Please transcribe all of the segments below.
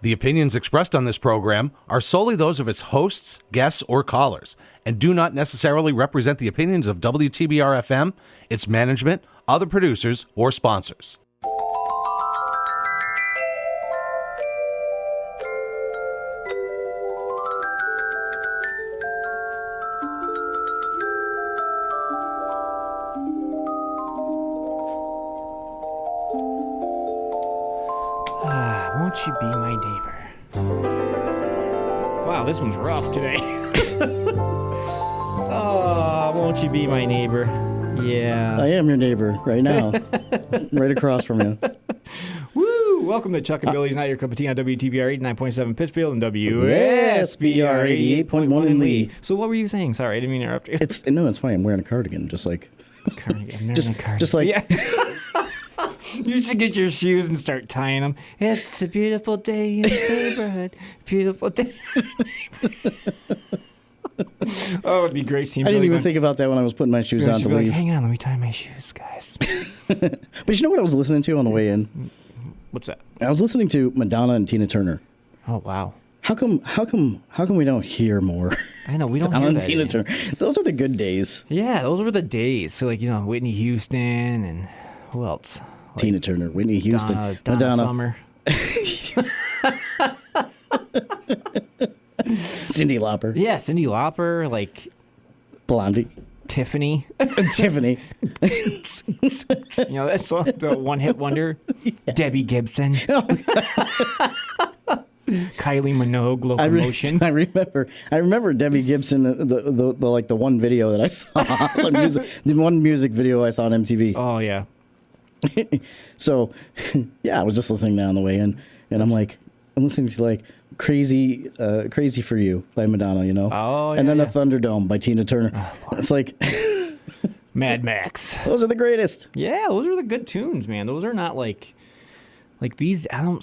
The opinions expressed on this program are solely those of its hosts, guests, or callers, and do not necessarily represent the opinions of WTBR-FM, its management, other producers, or sponsors. Won't you be my neighbor? Wow, this one's rough today. Oh, won't you be my neighbor? Yeah. I am your neighbor right now. Right across from you. Woo! Welcome to Chuck and Billy's Not Your Cup of Tea on WTBR 89.7 Pittsfield and WSBR 88.1 in Lee. So what were you saying? Sorry, I didn't mean to interrupt you. It's funny. I'm wearing a cardigan, just like... Cardigan. Just like... Yeah. You should get your shoes and start tying them. It's a beautiful day in the neighborhood. Beautiful day. Oh, it'd be great. I didn't even think about that when I was putting my shoes on to leave. Like, hang on, let me tie my shoes, guys. But you know what I was listening to on the way in? What's that? I was listening to Madonna and Tina Turner. Oh, wow. How come we don't hear more? I know, we don't hear that Tina Turner. Those are the good days. Yeah, those were the days. So, like, Whitney Houston and who else? Like Tina Turner, Whitney Houston, Donna Summer. Cyndi Lauper. Yeah, Cyndi Lauper, like... Blondie. Tiffany. Tiffany. That's the one-hit wonder. Yeah. Debbie Gibson. Kylie Minogue, Locomotion. I remember Debbie Gibson, the one video that I saw, the one music video I saw on MTV. Oh, yeah. So, yeah, I was just listening now on the way in, and I'm listening to like Crazy for You by Madonna, Oh, yeah. And then The Thunderdome by Tina Turner. Oh, it's like Mad Max. Those are the greatest. Yeah, those are the good tunes, man. Those are not like these. I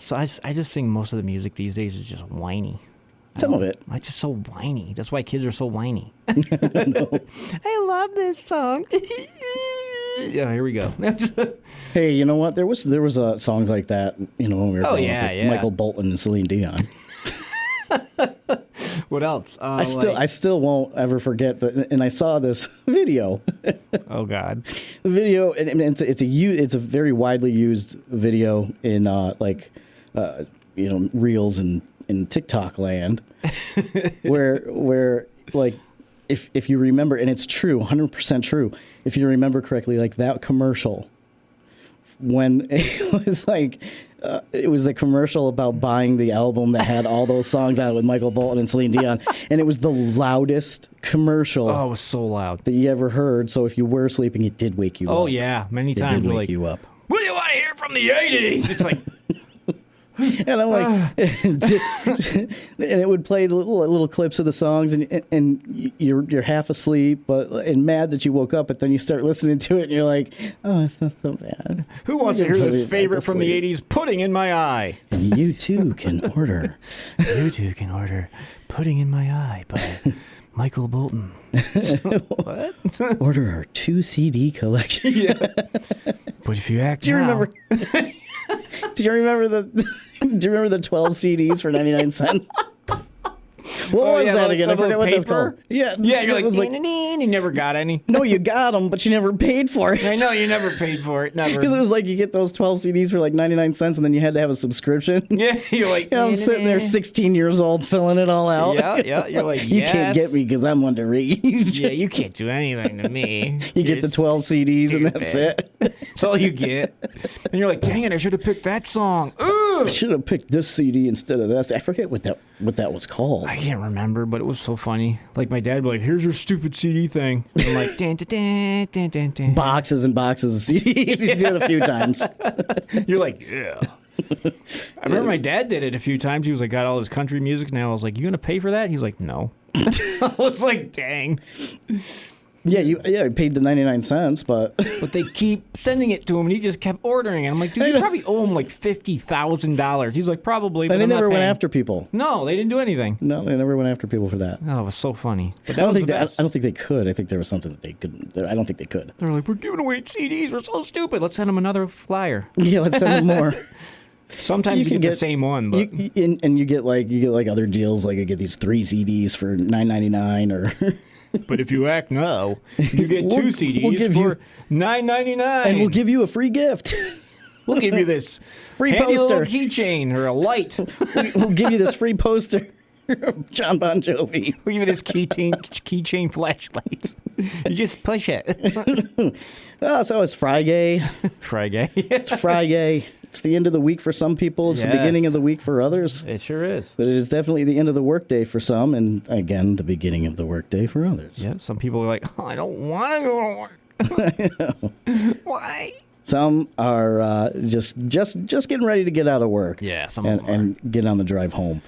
just think most of the music these days is just whiny. Some of it. It's just so whiny. That's why kids are so whiny. I love this song. Yeah, here we go. Hey, you know what? There was songs like that, when we were growing up, yeah. Michael Bolton and Celine Dion. What else? I still won't ever forget that. And I saw this video. Oh God! The video, and it's a very widely used video in reels and in TikTok land, where like. If you remember, and it's true, 100% true, if you remember correctly, like that commercial, when it was like, it was the commercial about buying the album that had all those songs on it with Michael Bolton and Celine Dion, and it was the loudest commercial. Oh, it was so loud. That you ever heard, so if you were sleeping, it did wake you up. Oh, yeah, many times. It did wake you up. What do you want to hear from the 80s? It's like... And I'm like, and it would play little clips of the songs, and you're half asleep, and mad that you woke up, but then you start listening to it, and you're like, oh, it's not so bad. Who wants to hear this favorite from the 80s, Pudding in My Eye? And you too can order. Pudding in My Eye by Michael Bolton. What? Order our 2 CD collection. Yeah. But if you act Do you remember the 12 CDs for 99 cents? What was that again? I forgot what that's called. Yeah, you're like, you never got any. No, you got them, but you never paid for it. I know, you never paid for it, never. Because it was like you get those 12 CDs for like 99 cents, and then you had to have a subscription. Yeah, you're like... I'm sitting there 16 years old filling it all out. Yeah, you're like, You can't get me because I'm underage. Yeah, you can't do anything to me. You get the 12 CDs, and that's it. That's all you get. And you're like, dang it, I should have picked that song. Ugh. I should have picked this CD instead of this. I forget what that was called. I can't remember, but it was so funny. Like my dad would be like, here's your stupid CD thing. And I'm like, dan, dan, dan, dan, dan. Boxes and boxes of CDs. You did it a few times. You're like, yeah. I remember my dad did it a few times. He was like, got all his country music. Now I was like, you gonna pay for that? He's like, no. I was like, dang. Yeah, I paid the 99 cents, but they keep sending it to him, and he just kept ordering it. I'm like, dude, you probably owe him like $50,000. He's like, probably. But and they never went after people. No, they didn't do anything. No, they never went after people for that. Oh, it was so funny. But I don't think they could. I think there was something that they couldn't. I don't think they could. They're like, we're giving away CDs. We're so stupid. Let's send them another flyer. Yeah, let's send them more. Sometimes you get the same one, but and you get like other deals, like you get these 3 CDs for $9.99 or. But if you act now, you get 2 CDs for $9.99, and we'll give you a free gift. We'll give you this free handy poster, little keychain or a light. We'll give you this free poster of John Bon Jovi. We'll give you this keychain flashlight. You just push it. Oh, so it's Friday. Friday. It's Friday. It's the end of the week for some people. It's the beginning of the week for others. It sure is. But it is definitely the end of the workday for some, and again, the beginning of the workday for others. Yeah, some people are like, oh, I don't want to go to work. Why? Some are just getting ready to get out of work. Yeah, some and get on the drive home.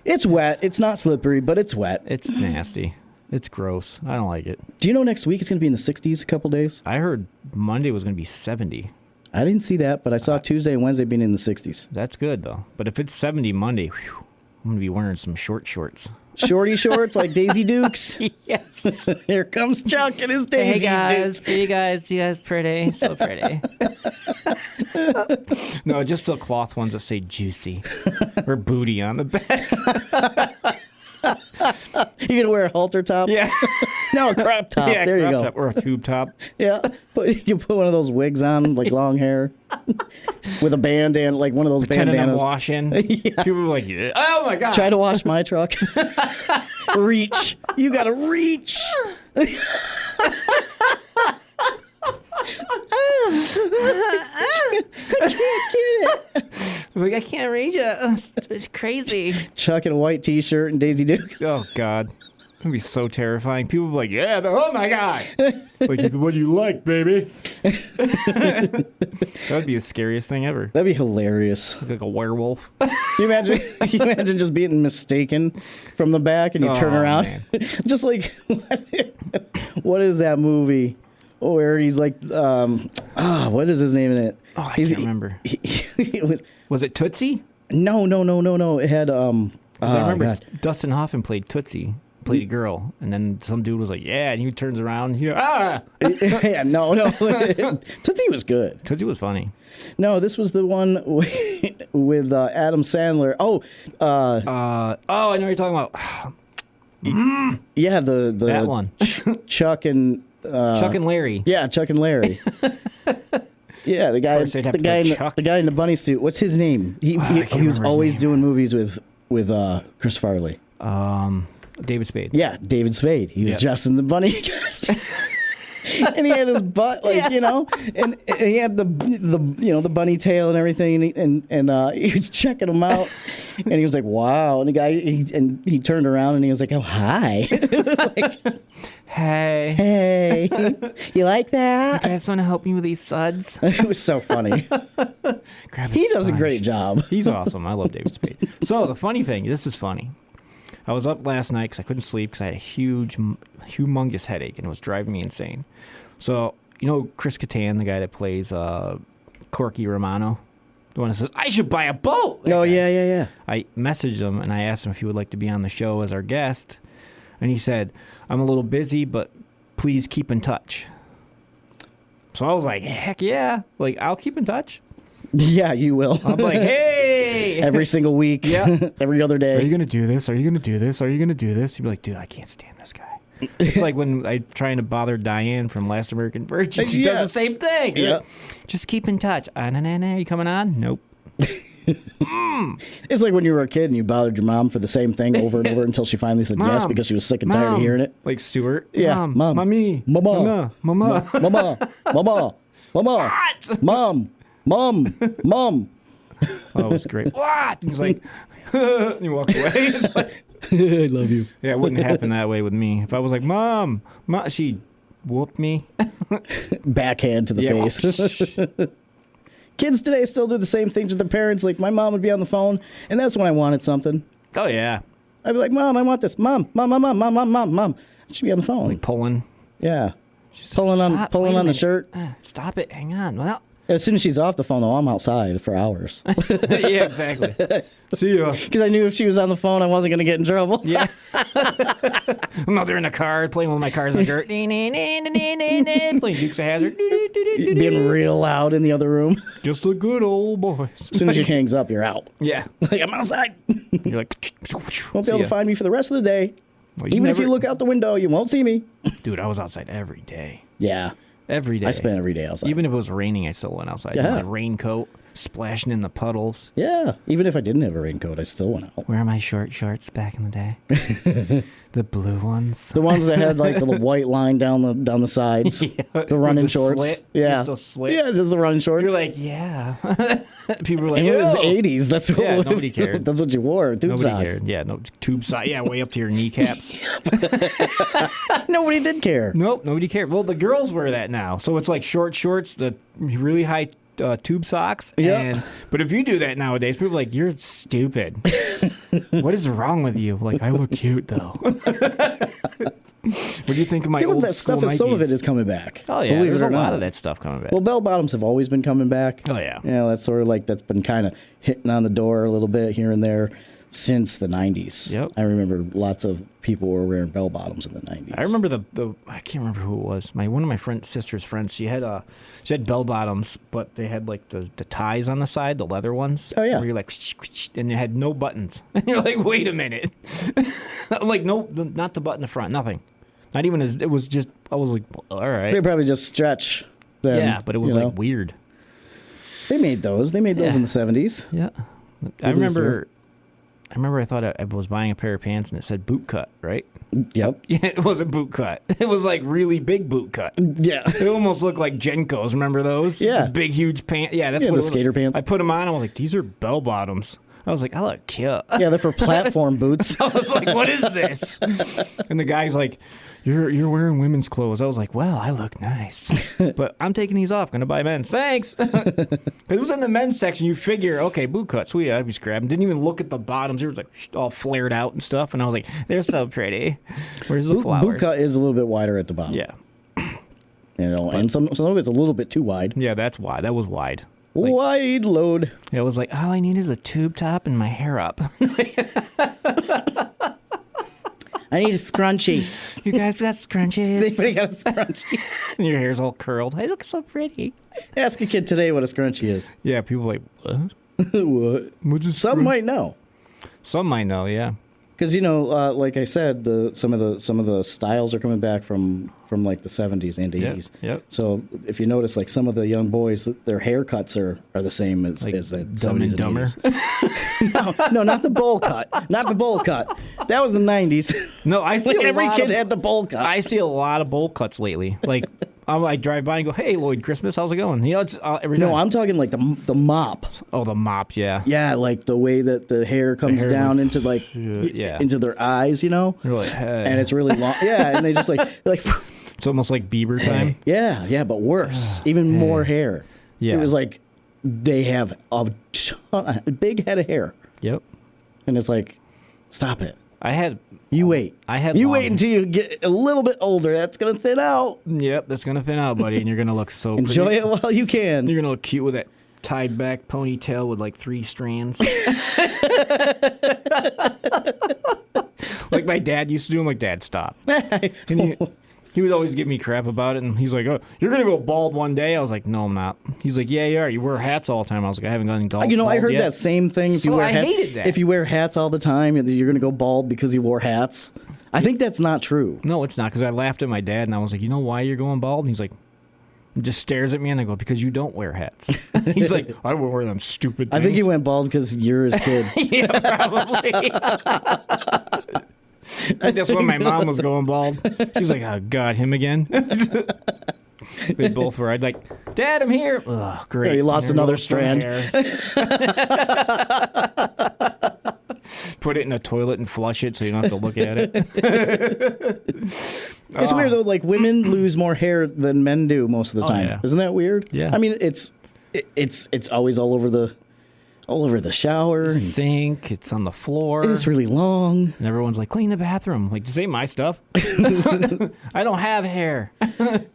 It's wet. It's not slippery, but it's wet. It's nasty. It's gross. I don't like it. Do you know next week it's going to be in the 60s a couple days? I heard Monday was going to be 70. I didn't see that, but I saw Tuesday and Wednesday being in the 60s. That's good, though. But if it's 70 Monday, whew, I'm going to be wearing some shorts. Shorty shorts like Daisy Dukes? Yes. Here comes Chuck and his Daisy Dukes. You guys pretty. So pretty. No, just the cloth ones that say juicy or booty on the back. You going to wear a halter top? Yeah. No, a crop top. Yeah, there you go. top or a tube top. Yeah. You can put one of those wigs on, like long hair, with a bandana, like one of those Pretending bandanas. I'm washing. Yeah. People are like, yeah. Oh my God. Try to wash my truck. Reach. You got to reach. Like, I can't reach it. It's crazy. Chuck in a white T-shirt and Daisy Dukes. Oh, God. It'd be so terrifying. People be like, yeah, oh my God. Like, what do you like, baby? That would be the scariest thing ever. That'd be hilarious. Like a werewolf. You imagine just being mistaken from the back and you turn around. Man. Just like, what is that movie where he's like, what is his name in it? Oh, I can't remember. Was it Tootsie? No. It had, 'Cause I remember God. Dustin Hoffman played Tootsie. Played a girl, and then some dude was like, "Yeah," and he turns around, and Yeah, no. Tootsie was good. Tootsie was funny. No, this was the one with Adam Sandler. I know what you're talking about. Yeah, the That one. Chuck and Larry. Yeah, Chuck and Larry. Yeah, the guy, course they'd have to play Chuck. the guy in the bunny suit. What's his name? He I can't was remember his always name. doing movies with Chris Farley. David Spade. Yeah, David Spade. He was just in the bunny costume. And he had his butt, and he had the the bunny tail and everything, and he was checking him out, and he was like, "Wow!" And the guy, he turned around and he was like, "Oh, hi!" It was like, "Hey, you like that?" You guys want to help me with these suds? It was so funny. He does a great job. He's awesome. I love David Spade. So the funny thing, this is funny. I was up last night because I couldn't sleep because I had a humongous headache and it was driving me insane. So, Chris Kattan, the guy that plays Corky Romano, the one that says, I should buy a boat. Oh, yeah. I messaged him and I asked him if he would like to be on the show as our guest. And he said, I'm a little busy, but please keep in touch. So I was like, heck yeah. Like, I'll keep in touch. Yeah, you will. I'm like, hey. Every single week. Yeah. Every other day. Are you going to do this? Are you going to do this? Are you going to do this? You'd be like, dude, I can't stand this guy. It's like when I'm trying to bother Diane from Last American Virgin. She does the same thing. Yeah. Just keep in touch. Are you coming on? Nope. It's like when you were a kid and you bothered your mom for the same thing over and over until she finally said yes Mom. because she was sick and tired of hearing it. Like Stuart. Yeah. Mom. Mommy. Mama. Mama. Mama. Mama. What? Mom. Oh, it was great. What? He was like, and he walked away. It's like, I love you. yeah, it wouldn't happen that way with me. If I was like, Mom, she'd whoop me. Backhand to the face. Kids today still do the same thing to their parents. Like, my mom would be on the phone, and that's when I wanted something. Oh, yeah. I'd be like, Mom, I want this. Mom. She'd be on the phone. Like pulling. Yeah. She's Pulling like, on "Stop, the wait a minute. shirt. Stop it. Hang on. Well, As soon as she's off the phone, though, I'm outside for hours. Yeah, exactly. See ya. Because I knew if she was on the phone, I wasn't going to get in trouble. Yeah. I'm out there in the car playing with my cars in the dirt. Playing Dukes of Hazzard. Being real loud in the other room. Just a good old boy. As soon as she hangs up, you're out. Yeah. Like, I'm outside. You're like, Won't be able to find me for the rest of the day. Well, Even if you look out the window, you won't see me. Dude, I was outside every day. Yeah. Every day. I spent every day outside. Even if it was raining, I still went outside. Yeah. In my raincoat, splashing in the puddles. Yeah. Even if I didn't have a raincoat, I still went out. Where are my short shorts back in the day? The blue ones. The ones that had like the white line down the sides. Yeah. The running With the shorts. slit. Yeah. Just a slit. Yeah, just the running shorts. You're like, yeah. People were like, And it was the "Whoa." 80s. That's what Yeah, nobody cared. That's what you wore. Tube Nobody socks. cared. Yeah, no tube socks. Yeah, way up to your kneecaps. Nobody did care. Nope, nobody cared. Well, the girls wear that now, so it's like short shorts, the really high tube socks. Yeah. But if you do that nowadays, people are like, you're stupid. What is wrong with you? Like, I look cute though. What do you think of my People, old that school stuff, some of Nikes? it is coming back. Oh yeah, Believe there's it a or lot not. of that stuff coming back. Well, bell bottoms have always been coming back. Oh, yeah. Yeah, that's sort of like that's been kind of hitting on the door a little bit here and there since the 90s. Yep. I remember lots of people were wearing bell bottoms in the 90s. I remember the I can't remember who it was. One of my sister's friends. She had bell bottoms, but they had like the ties on the side, the leather ones. Oh, yeah. Where you're like, and they had no buttons. And you're like, wait a minute. Like no, not the button in the front, nothing. Not even as it was just. I was like, all right. They probably just stretch them. Yeah, but it was like weird. They made those. They made those Yeah. in the 70s. Yeah, I remember. I thought I was buying a pair of pants and it said boot cut, right? Yep. Yeah, it wasn't boot cut. It was like really big boot cut. Yeah. It almost looked like Jenkos. Remember those? Yeah. The big, huge pants. Yeah, that's Yeah, what the it was. skater pants. I put them on. I was like, these are bell bottoms. I was like, I look cute. Yeah, they're for platform boots. I was like, what is this? And the guy's like, you're wearing women's clothes. I was like, well, I look nice. But I'm taking these off. Going to buy men's. Thanks. It was in the men's section. You figure, okay, boot cuts. Sweet. I just grabbed them. Didn't even look at the bottoms. It was like all flared out and stuff. And I was like, they're so pretty. Where's the flowers? Boot cut is a little bit wider at the bottom. Yeah. And some of it's a little bit too wide. Yeah, that's wide. That was wide. Like, Wide load. it was like, all I need is a tube top and my hair up. I need a scrunchie. You guys got scrunchies? Anybody got a scrunchie? And your hair's all curled. I look so pretty. Ask a kid today what a scrunchie is. Yeah, people are like, what? What? What's a Some might know. Some might know, yeah. Because like I said, some of the styles are coming back from like the 70s and 80s. Yep. So if you notice, like some of the young boys, their haircuts are the same as Like the 70s Dumb and Dumber. 80s. No, not the bowl cut. Not the bowl cut. That was the 90s. No, I see Like a every lot kid of, had the bowl cut. I see a lot of bowl cuts lately. Like, I drive by and go, hey, Lloyd Christmas, how's it going? You know, it's every time. No, I'm talking like the mop. Oh, the mop, yeah. Yeah, like the way that the hair comes hair's down like, into like yeah. into their eyes, you know. You're like, hey. And it's really long. Yeah, and they just like It's almost like Bieber time. yeah, but worse, even more hair. Yeah. It was like they have a big head of hair, Yep. and it's like, stop it. You Wait. long- wait until you get a little bit older. That's gonna thin out. Yep, that's going to thin out, buddy, and you're going to look so Enjoy pretty. it while you can. You're going to look cute with that tied back ponytail with like 3 strands. Like my dad used to do. I'm like, Dad, stop. And he would always give me crap about it, and he's like, oh, you're going to go bald one day? I was like, no, I'm not. He's like, yeah, you are. You wear hats all the time. I was like, I haven't gone bald I heard yet. that same thing. If you So wear I hated that. If you wear hats all the time, you're gonna go bald because you wore hats. I think that's not true. No, it's not, because I laughed at my dad, and I was like, you know why you're going bald? And he's like, he just stares at me, and I go, because you don't wear hats. He's like, I won't wear them stupid things. I think he went bald because you're his kid. Yeah, probably. I think that's when my mom was going bald. She's like, oh, God, him again? They both were. I'd like, Dad, I'm here. Oh, great. Yeah, he lost There another goes some strand. hair. Put it in a toilet and flush it so you don't have to look at it. It's weird though. Like women lose more hair than men do most of the Oh, time. yeah. Isn't that weird? Yeah. I mean, it's always all over the shower. And Sink, it's on the floor. it's really long. And everyone's like, clean the bathroom. Like, this ain't my stuff. I don't have hair. I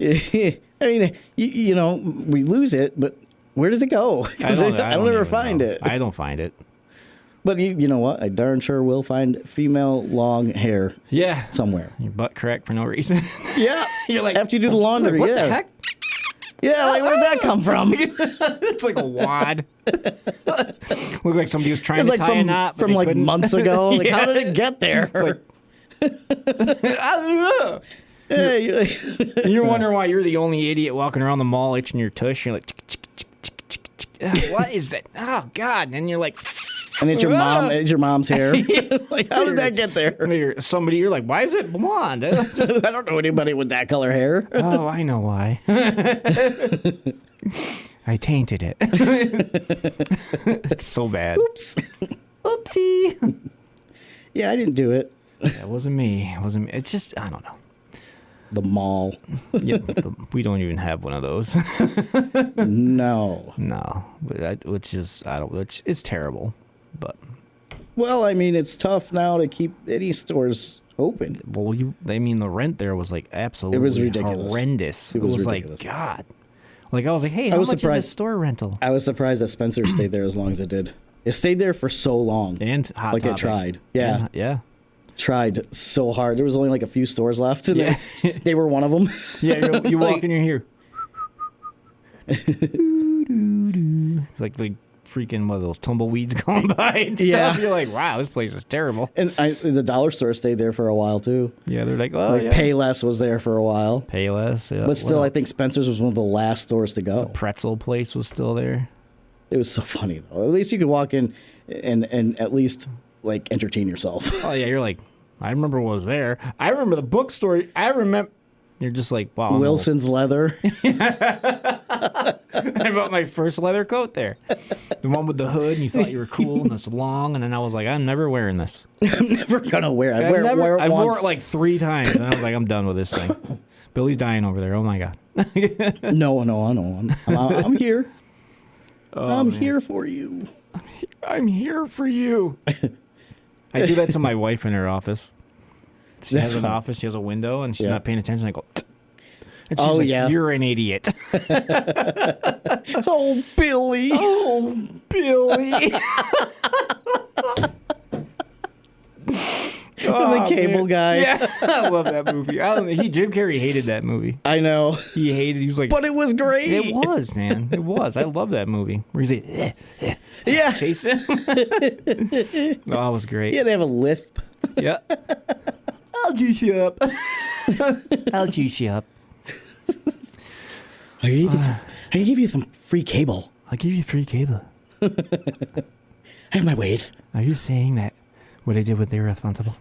mean, we lose it, but Where does it go? 'Cause I don't ever even find know. it. I don't find it. But you know what? I darn sure will find female long hair Yeah. somewhere. Your butt cracked for no reason. Yeah. You're like, After you do the laundry, what yeah. the heck? Yeah, like where'd that come from? It's like a wad. Looked like somebody was trying It's to like tie a knot, but from they like couldn't. months ago. Like, Yeah. how did it get there? I don't know. Hey, And you're wondering why you're the only idiot walking around the mall itching your tush. You're like, what is that? Oh God! And then you're like, and it's your mom. It's your mom's hair. Like, how did that get there? you're like, why is it blonde? I don't know anybody with that color hair. Oh, I know why. I tainted it. It's so bad. Oops. Oopsie. Yeah, I didn't do it. It wasn't me. It wasn't me. It's just, I don't know. The mall. We don't even have one of those. No. No, which it's terrible. But Well, I mean, it's tough now to keep any stores open. the rent there was like absolutely ridiculous. horrendous. It was like ridiculous. God. Like I was like, hey, how was much is surprised- this store rental? I was surprised that Spencer stayed there as long as it did. It stayed there for so long. And Hot Like, it Topic. tried. Yeah. And- yeah. Tried so hard. There was only like a few stores left, and Yeah. they were one of them. Yeah, you walk Like- in, you're here. like freaking one of those tumbleweeds going by and stuff. Yeah. You're like, wow, this place is terrible. And the dollar store stayed there for a while too. Yeah, they're like, oh Like yeah. Payless was there for a while, Payless. Yeah. but still, What I else? think Spencer's was one of the last stores to go. Pretzel place was still there. It was so funny though. At least you could walk in and at least like entertain yourself. Oh yeah, you're like, I remember what was there. I remember the bookstore. I remember. You're just like, wow. Wilson's leather. I bought my first leather coat there. The one with the hood, and you thought you were cool, and it's long, and then I was like, I'm never wearing this. I'm never gonna wear it. I wore once. it like 3 times, and I was like, I'm done with this thing. Billy's dying over there. Oh my God. No, I'm here. I'm man. here for you. I'm here for you. I do that to my wife in her office. She That's has an funny. office. She has a window, and she's Yeah. not paying attention. I go, and she's Oh, like, yeah. you're an idiot. Oh, Billy. Oh, Billy. The cable guy. Yeah, I love that movie. Jim Carrey hated that movie. I know. He was like, But it was great. it was, man. It was. I love that movie. Where he's like, Yeah. chase him. Oh, it was great. He had to have a lisp. Yeah. I'll juice you up. I'll juice you up. I can give you some free cable. I'll give you free cable. I have my ways. Are you saying that what I did was irresponsible?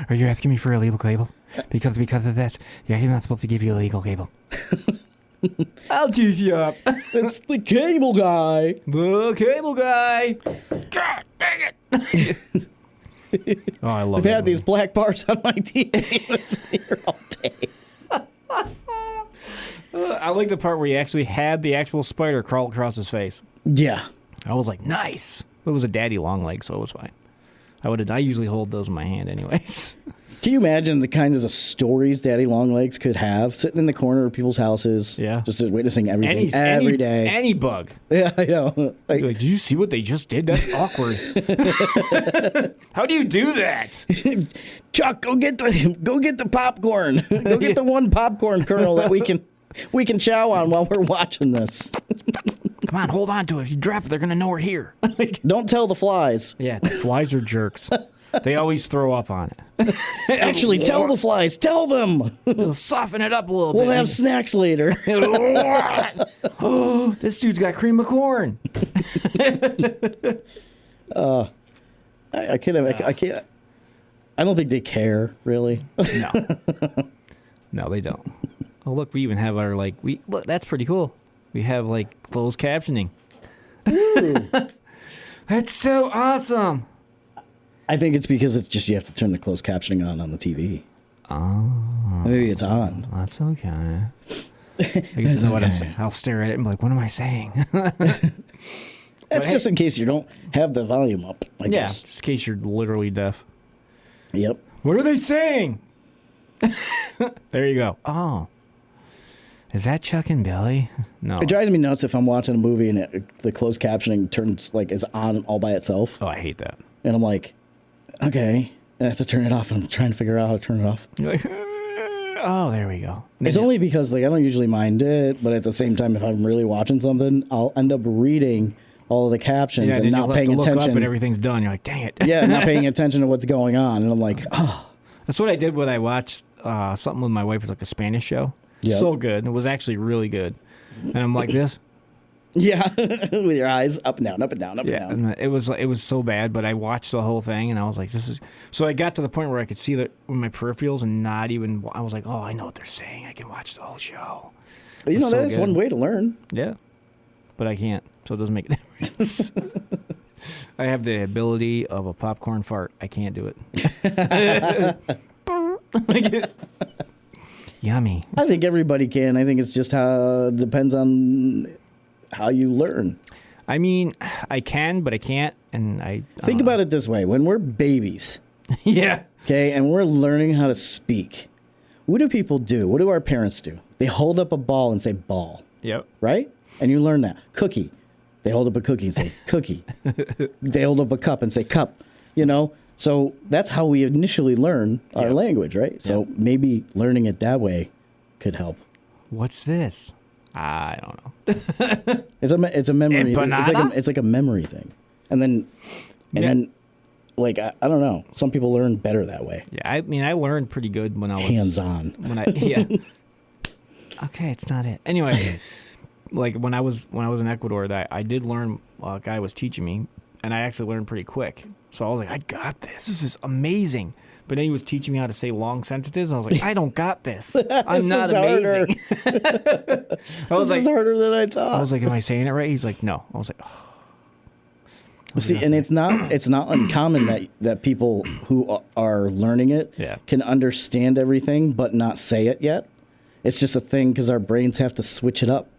Are you asking me for illegal cable? Because of that, yeah, I'm not supposed to give you illegal cable. I'll juice you up. It's the cable guy. The cable guy. God dang it. Oh, I love I've that had these movie. black bars on my TV. It's here all day. I like the part where he actually had the actual spider crawl across his face. Yeah. I was like, nice. It was a daddy long leg, so it was fine. I usually hold those in my hand anyways. Can you imagine the kinds of stories Daddy Longlegs could have sitting in the corner of people's houses? Yeah. Just witnessing everything every day. Any bug. Yeah, I know. Like, You're like, did you see what they just did? That's awkward. How do you do that? Chuck, go get the popcorn. Go get the one popcorn kernel that we can chow on while we're watching this. Come on, hold on to it. If you drop it, they're going to know we're here. Don't tell the flies. Yeah, the flies are jerks. They always throw up on it. Actually, tell the flies. Tell them. It'll soften it up a little We'll bit. have snacks later. Oh, this dude's got cream of corn. I can't. I don't think they care really. No, they don't. Oh, look, we even have our look. That's pretty cool. We have closed captioning. That's so awesome. I think it's because it's just you have to turn the closed captioning on the TV. Oh, Maybe it's on. that's okay. I get to know what I'm saying. I'll stare at it and be like, "What am I saying?" That's just in case you don't have the volume up. I Yeah, guess. just in case you're literally deaf. Yep. What are they saying? There you go. Oh. Is that Chuck and Billy? No. It drives me nuts if I'm watching a movie and the closed captioning turns like is on all by itself. Oh, I hate that. And I'm like, okay. And I have to turn it off, and I'm trying to figure out how to turn it off. You're like, oh, there we go. It's only because like I don't usually mind it, but at the same time, if I'm really watching something, I'll end up reading all of the captions and not paying look attention. up and everything's done. You're like, dang it. Yeah, not paying attention to what's going on. And I'm like, oh. That's what I did when I watched something with my wife. It was like a Spanish show. Yep. So good. It was actually really good. And I'm like this. Yeah, with your eyes up and down, up and down, up and down. And it was so bad, but I watched the whole thing and I was like, this is. So I got to the point where I could see that with my peripherals and not even. I was like, oh, I know what they're saying. I can watch the whole show. You know, that is good. one way to learn. Yeah, but I can't, so it doesn't make a difference. I have the ability of a popcorn fart. I can't do it. Yummy. I think everybody can. I think it's just how depends on how you learn. I mean, I can, but I can't, and I think about it this way: when we're babies, yeah, okay, and we're learning how to speak, what do people do? What do our parents do? They hold up a ball and say "ball." Yep. Right, and you learn that. Cookie. They hold up a cookie and say "cookie." They hold up a cup and say "cup." You know. So that's how we initially learn our language, right? So maybe learning it that way could help. What's this? I don't know. It's a memory. Empanada? It's like a memory thing, and then like I don't know. Some people learn better that way. Yeah, I mean, I learned pretty good when I was hands on. Okay, it's not it. Anyway, like when I was in Ecuador, that I did learn. A guy was teaching me, and I actually learned pretty quick. So I was like, I got this. This is amazing. But then he was teaching me how to say long sentences. And I was like, I don't got this. I'm not amazing. This is harder than I thought. I was like, am I saying it right? He's like, no. I was like, oh. See, and it's not uncommon that people who are learning it can understand everything but not say it yet. It's just a thing because our brains have to switch it up.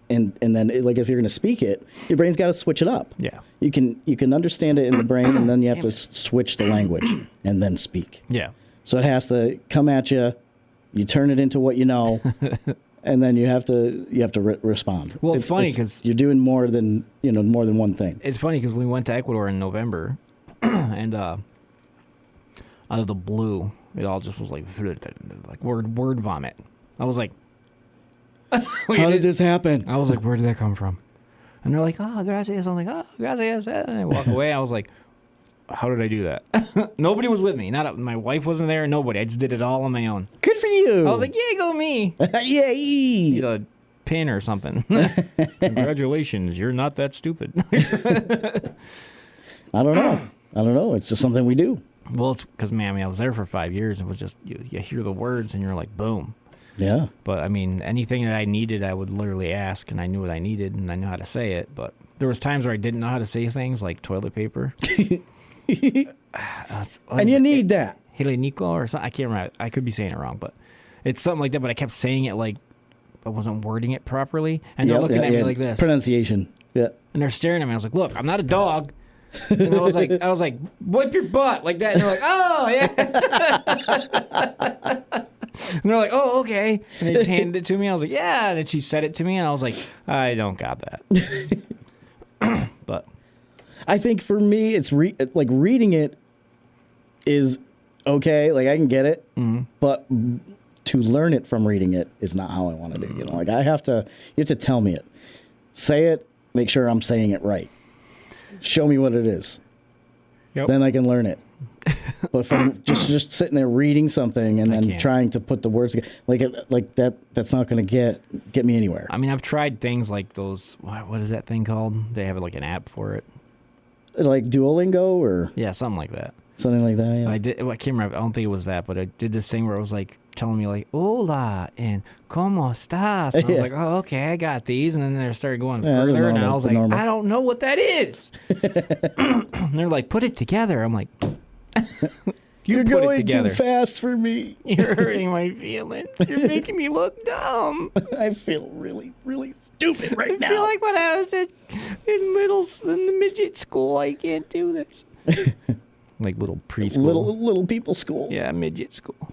And then like if you're going to speak it, your brain's got to switch it up. Yeah. You can understand it in the brain, and then you have to switch the language and then speak. Yeah. So it has to come at you. You turn it into what you know, and then you have to respond. Well, it's funny because you're doing more than one thing. It's funny because we went to Ecuador in November, and out of the blue, it all just was like word vomit. I was like, how did this happen? I was like, where did that come from? And they're like, oh, gracias. I'm like, oh, gracias. And I walk away. I was like, how did I do that? Nobody was with me. My wife wasn't there. Nobody. I just did it all on my own. Good for you. I was like, yay, go me. Yay. Need a pin or something. Congratulations. You're not that stupid. I don't know. It's just something we do. Well, it's because, man, I was there for 5 years. It was just, you hear the words and you're like, boom. Yeah. But, I mean, anything that I needed, I would literally ask, and I knew what I needed, and I knew how to say it. But there was times where I didn't know how to say things, like toilet paper. And you need that. Helenico or something. I can't remember. I could be saying it wrong, but it's something like that. But I kept saying it like I wasn't wording it properly. And they're looking at me like this. Pronunciation. Yeah. And they're staring at me. I was like, look, I'm not a dog. And I was like, wipe your butt like that. And they're like, oh, yeah. And they're like, oh, okay. And they just handed it to me. I was like, yeah. And then she said it to me, and I was like, I don't got that. But I think for me, it's like reading it is okay. Like I can get it, but to learn it from reading it is not how I want to do it. You know, like you have to tell me it, say it, make sure I'm saying it right. Show me what it is. Yep. Then I can learn it. But from just sitting there reading something and then trying to put the words together, like that's not going to get me anywhere. I mean, I've tried things like those. What is that thing called? They have like an app for it, like Duolingo or something like that. Something like that. Yeah. I can't remember. I don't think it was that, but I did this thing where it was like telling me like "Hola" and "Cómo estás?" And I was like, "Oh, okay, I got these." And then they started going further, and I was like, "I don't know what that is." And they're like, "Put it together." I'm like, You're going too fast for me. You're hurting my feelings. You're making me look dumb. I feel really, really stupid right now. I feel like when I was in the midget school, I can't do this. Like little preschool. Little people schools. Yeah, midget school.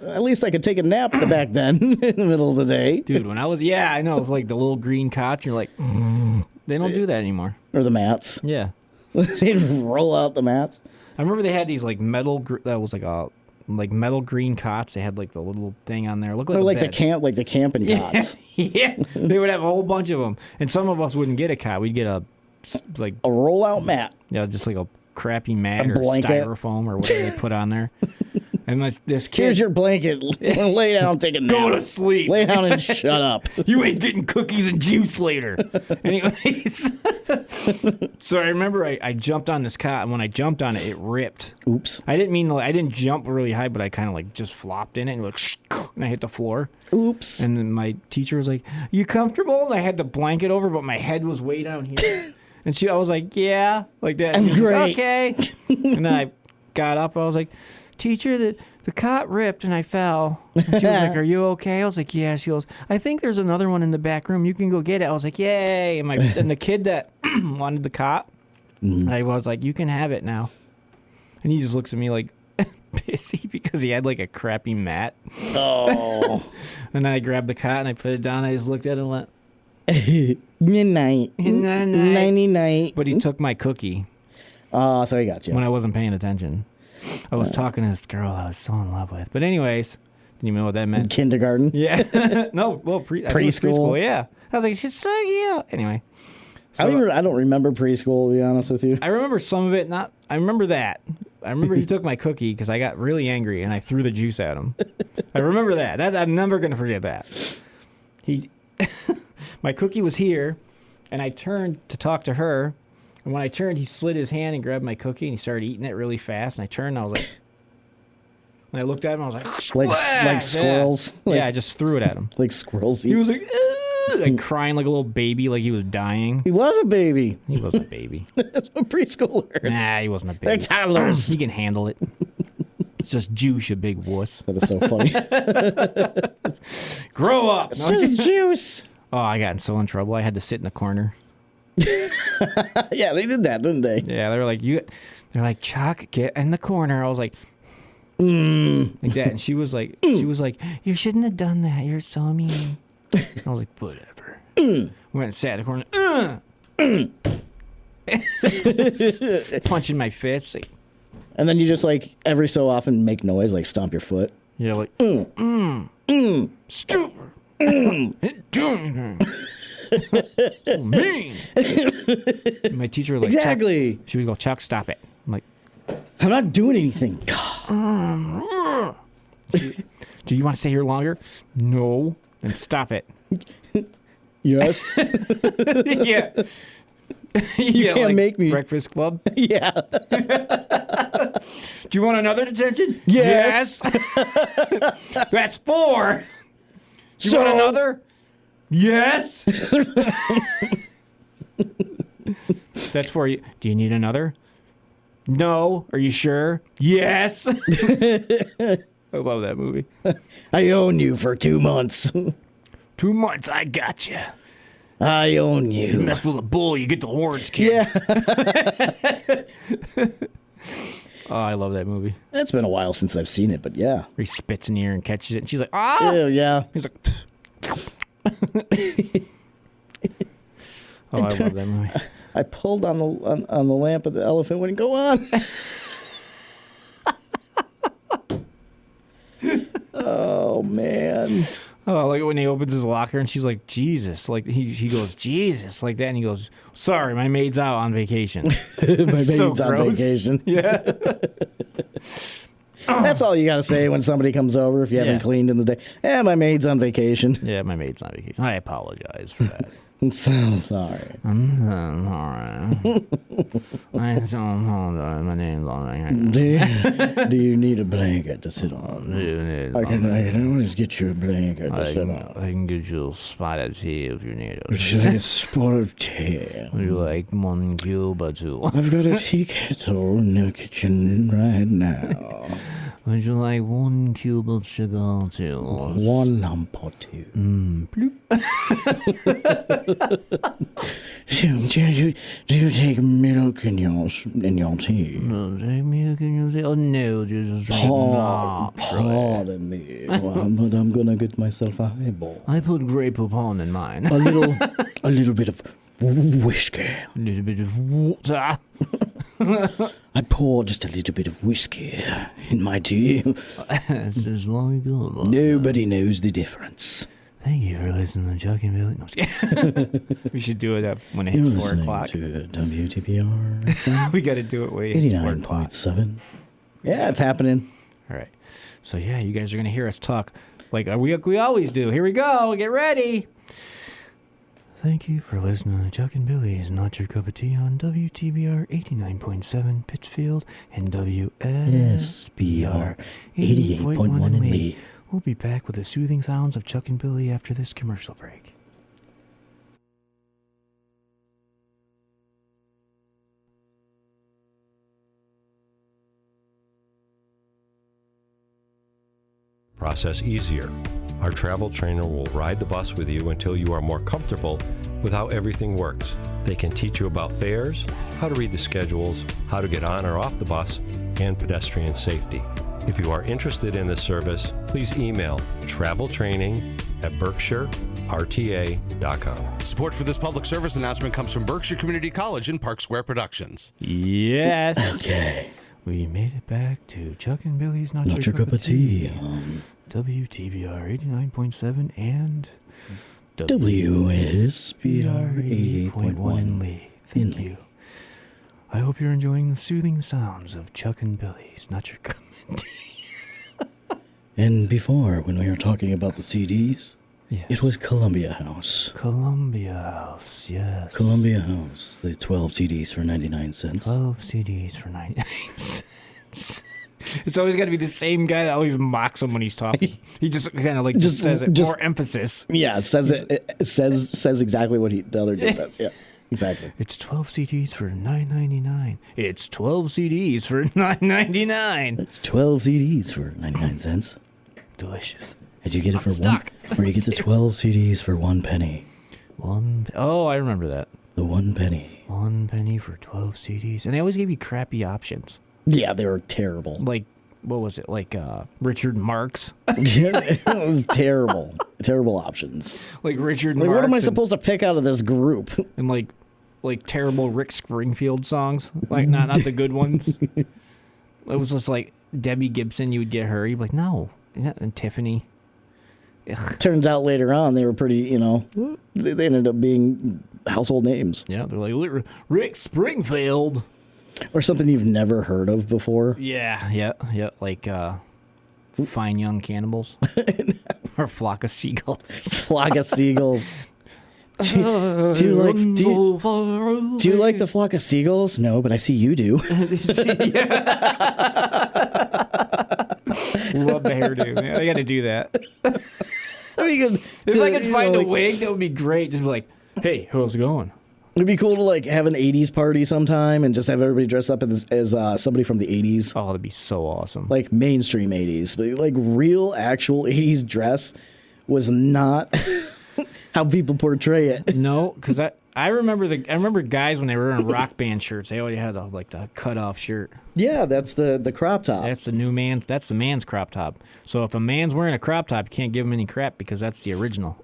At least I could take a nap back then in the middle of the day. Dude, when I was, I know, it's like the little green cots. You're like, they don't do that anymore. Or the mats. Yeah. They'd roll out the mats. I remember they had these like that was like metal green cots. They had like the little thing on there. Looked like Or a like bed. the camping cots. Yeah, they would have a whole bunch of them, and some of us wouldn't get a cot. We'd get a rollout mat. just like a crappy mat A or blanket. styrofoam or whatever they put on there. And this kid, Here's your blanket. Lay down, take a nap. go to sleep. Lay down and shut up. You ain't getting cookies and juice later. Anyways, so I remember I jumped on this cot, and when I jumped on it, it ripped. Oops. I didn't jump really high, but I kind of like just flopped in it and and I hit the floor. Oops. And then my teacher was like, "You comfortable?" And I had the blanket over, but my head was way down here. And I was like, "Yeah," like that. And Great. Like, okay. And then I got up. I was like, "Teacher, the cot ripped and I fell." And she was like, "Are you okay?" I was like, "Yeah." She goes, "I think there's another one in the back room. You can go get it." I was like, "Yay!" And the kid that wanted the cot, I was like, "You can have it now." And he just looks at me like pissy because he had like a crappy mat. Oh. And I grabbed the cot and I put it down. I just looked at it and went, Midnight. Nighty night. but he took my cookie Oh, so he got you. when I wasn't paying attention. I was talking to this girl I was so in love with. But anyways, didn't even know what that meant. Kindergarten. Yeah. No, well, I think it was Preschool. Yeah. I was like, she's so cute. Anyway. So I don't remember preschool, to be honest with you. I remember some of it. I remember that. I remember he took my cookie because I got really angry and I threw the juice at him. I remember that. I'm never going to forget that. My cookie was here, and I turned to talk to her. And when I turned, he slid his hand and grabbed my cookie, and he started eating it really fast. And I turned, and I was like, and I looked at him, I was like, Like squirrels. Yeah, I just threw it at him. Like squirrels. He was like, like crying like a little baby, like he was dying. He was a baby. He wasn't a baby. That's what preschoolers. Nah, he wasn't a baby. They're toddlers. He can handle it. It's just juice, you big wuss. That is so funny. Grow up. It's just juice. Oh, I got so in trouble. I had to sit in the corner. Yeah, they did that, didn't they? Yeah, they're like, Chuck, get in the corner. I was like, like that. And she was like, you shouldn't have done that. You're so mean. I was like, whatever. Went and sat in the corner. Punching my fists. Like, And then you just like every so often make noise, like stomp your foot. yeah, like, stupid. So mean. My teacher would like, Exactly. Chuck, she would go, Chuck, stop it. I'm like, I'm not doing anything. do you want to stay here longer? No. Then stop it. Yes. Yeah. You can't make me. Breakfast Club. Yeah. Do you want another detention? Yes. Yes. That's 4. Do you want another? Yes. That's 4. Do you need another? No. Are you sure? Yes. I love that movie. I own you for 2 months. 2 months, I got you. I own You you. mess with a bull, you get the horns, kid. Yeah. Oh, I love that movie. It's been a while since I've seen it, but yeah. Where he spits in the air and catches it, and she's like, ah! Ew, yeah. He's like, oh, I love that movie. I pulled on the lamp of the elephant wouldn't go on. Oh man. Oh, like when he opens his locker and she's like, Jesus. Like, he goes, Jesus, like that. And he goes, sorry, my maid's out on vacation. My maid's So on gross. vacation. Yeah. That's all you gotta say when somebody comes over if you haven't Yeah. cleaned in the day. My maid's on vacation. Yeah, my maid's on vacation. I apologize for that. I'm so sorry. I'm so sorry. I'm so sorry. My name's on vacation. Do you need a blanket to sit on? I can always get you a blanket to sit on. I can get you a spotted tea if you need Just it. like a spot of tea. Would you like 1 cube or 2? I've got a tea kettle in the kitchen right now. Would you like 1 cube of sugar too? 1 lump or 2. Bloop. Do you take milk in your tea? No, take milk in your tea. Oh, no, just Pardon me, but I'm gonna get myself a highball. I put Grey Poupon in mine. A little bit of whiskey. A little bit of water. I pour just a little bit of whiskey in my tea. That's just very good. Nobody knows the difference. Thank you for listening to Chuck and Billy. No, I'm just kidding. We should do it up when it You're hits 4 listening o'clock. to WTBR-FM We got to do it when it hits 4 o'clock. 89.7. Yeah, it's happening. All right. So, yeah, you guys are going to hear us talk like we always do. Here we go. Get ready. Thank you for listening to Chuck and Billy's Not Your Cup of Tea on WTBR 89.7 Pittsfield and WSBR 88.1 in Lee. We'll be back with the soothing sounds of Chuck and Billy after this commercial break. Process easier. Our travel trainer will ride the bus with you until you are more comfortable with how everything works. They can teach you about fares, how to read the schedules, how to get on or off the bus, and pedestrian safety. If you are interested in this service, please email traveltraining@berkshirerta.com. Support for this public service announcement comes from Berkshire Community College and Park Square Productions. Yes. Okay. We made it back to Chuck and Billy's Not Your cup of tea. WTBR 89.7 and WSBR 88.1 in Lee. Thank you. I hope you're enjoying the soothing sounds of Chuck and Billy's Not Your Cup of Tea. And before, when we were talking about the CDs, Yes. it was Columbia House. Columbia House, yes. Columbia House, the 12 CDs for 99 cents. 12 CDs for 99 cents. It's always got to be the same guy that always mocks him when he's talking. He just kind of like just says it, more emphasis. Yeah, it says exactly what the other dude says. Yeah, exactly. It's 12 CDs for $9.99. It's 12 CDs for $9.99. It's 12 CDs for 99 cents. Delicious. Did you get it for stuck. or you get the 12 CDs for 1 penny? Oh, I remember that. The 1 penny. 1 penny for 12 CDs. And they always gave you crappy options. Yeah, they were terrible. Like, what was it? Like Richard Marx? Yeah, it was terrible. Terrible options. Like Richard Like, Marx. what am I supposed to pick out of this group? And like terrible Rick Springfield songs. Like, not the good ones. It was just like Debbie Gibson, you would get her. You'd be like, no. And Tiffany. Ugh. Turns out later on they were pretty, they ended up being household names. Yeah, they're like, Rick Springfield. Or something you've never heard of before. Yeah. Like Fine Young Cannibals. Or Flock of Seagulls. Flock of Seagulls. Do you like the Flock of Seagulls? No, but I see you do. Love the hairdo. Man. I got to do that. If I could find a wig, that would be great. Just be like, hey, how's it going? It'd be cool to like have an 80s party sometime and just have everybody dress up as somebody from the 80s. Oh, that'd be so awesome. Like mainstream 80s. But like real, actual 80s dress was not how people portray it. No, because I remember guys when they were in rock band shirts, they always had the cut off shirt. Yeah, that's the crop top. That's the man's crop top. So if a man's wearing a crop top, you can't give him any crap because that's the original.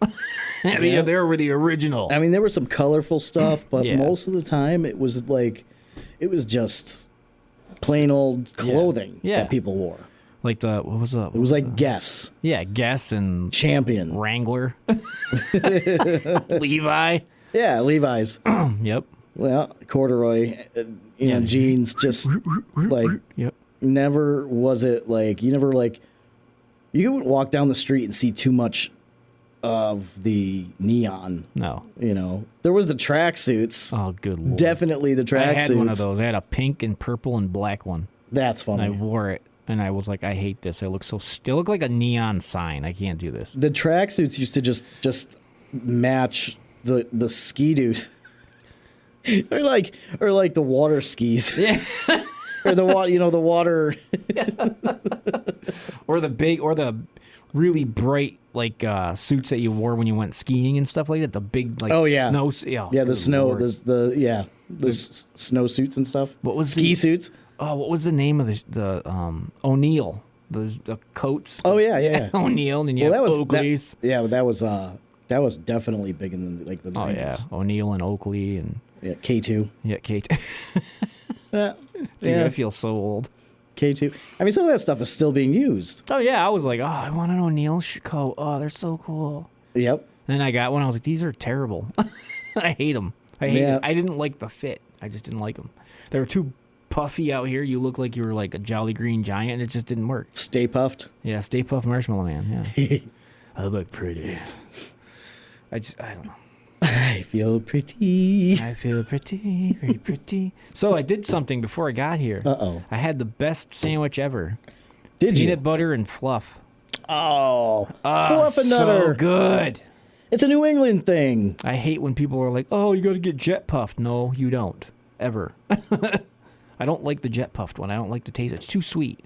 Yeah, they were the original. I mean, there was some colorful stuff, but Yeah. most of the time it was just plain old clothing that people wore. Like what was It was like Guess. Yeah, Guess and Champion. Wrangler. Levi. Yeah, Levi's. Yep. Well, corduroy, jeans, just like Yep. never was it like, you would walk down the street and see too much of the neon. No. There was the tracksuits. Oh, good Lord. Definitely the tracksuits. I had one of those. I had a pink and purple and black one. That's funny. And I wore it, and I was like, I hate this. I look still look like a neon sign. I can't do this. The tracksuits used to just match the ski-doos. or like the water skis. Yeah. or the water, the water. Or the really bright suits that you wore when you went skiing and stuff like that. The big snow. The snow. The snow suits and stuff. What was ski suits? Oh, what was the name of the O'Neill? The coats. Oh yeah. O'Neill, and then you have Oakley's. That was definitely big in the 90s. Oh yeah, O'Neill and Oakley and K2. Yeah, K2. Dude, I feel so old. K2. I mean, some of that stuff is still being used. Oh yeah, I was like, I want an O'Neill coat. Oh, they're so cool. Yep. And then I got one. I was like, these are terrible. I hate them. I didn't like the fit. I just didn't like them. They were too puffy out here. You look like you were like a Jolly Green Giant, and it just didn't work. Stay Puffed. Yeah, Stay Puft Marshmallow Man. Yeah. I look pretty. I don't know. I feel pretty. I feel pretty, very pretty. So I did something before I got here. Uh-oh. I had the best sandwich ever. Did you? Peanut butter and fluff. Oh, Fluffernutter. So good. It's a New England thing. I hate when people are like, oh, you got to get jet puffed. No, you don't. Ever. I don't like the jet puffed one. I don't like the taste. It's too sweet.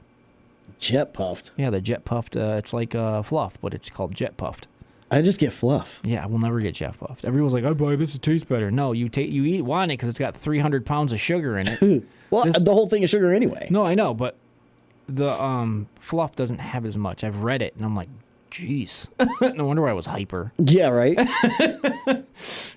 Jet puffed? Yeah, the jet puffed, it's like fluff, but it's called jet puffed. I just get fluff. Yeah, I will never get jet puffed. Everyone's like, I buy this, it tastes better. No, you want it because it's got 300 pounds of sugar in it. Well, the whole thing is sugar anyway. No, I know, but the fluff doesn't have as much. I've read it, and I'm like, jeez. No wonder why I was hyper. Yeah, right?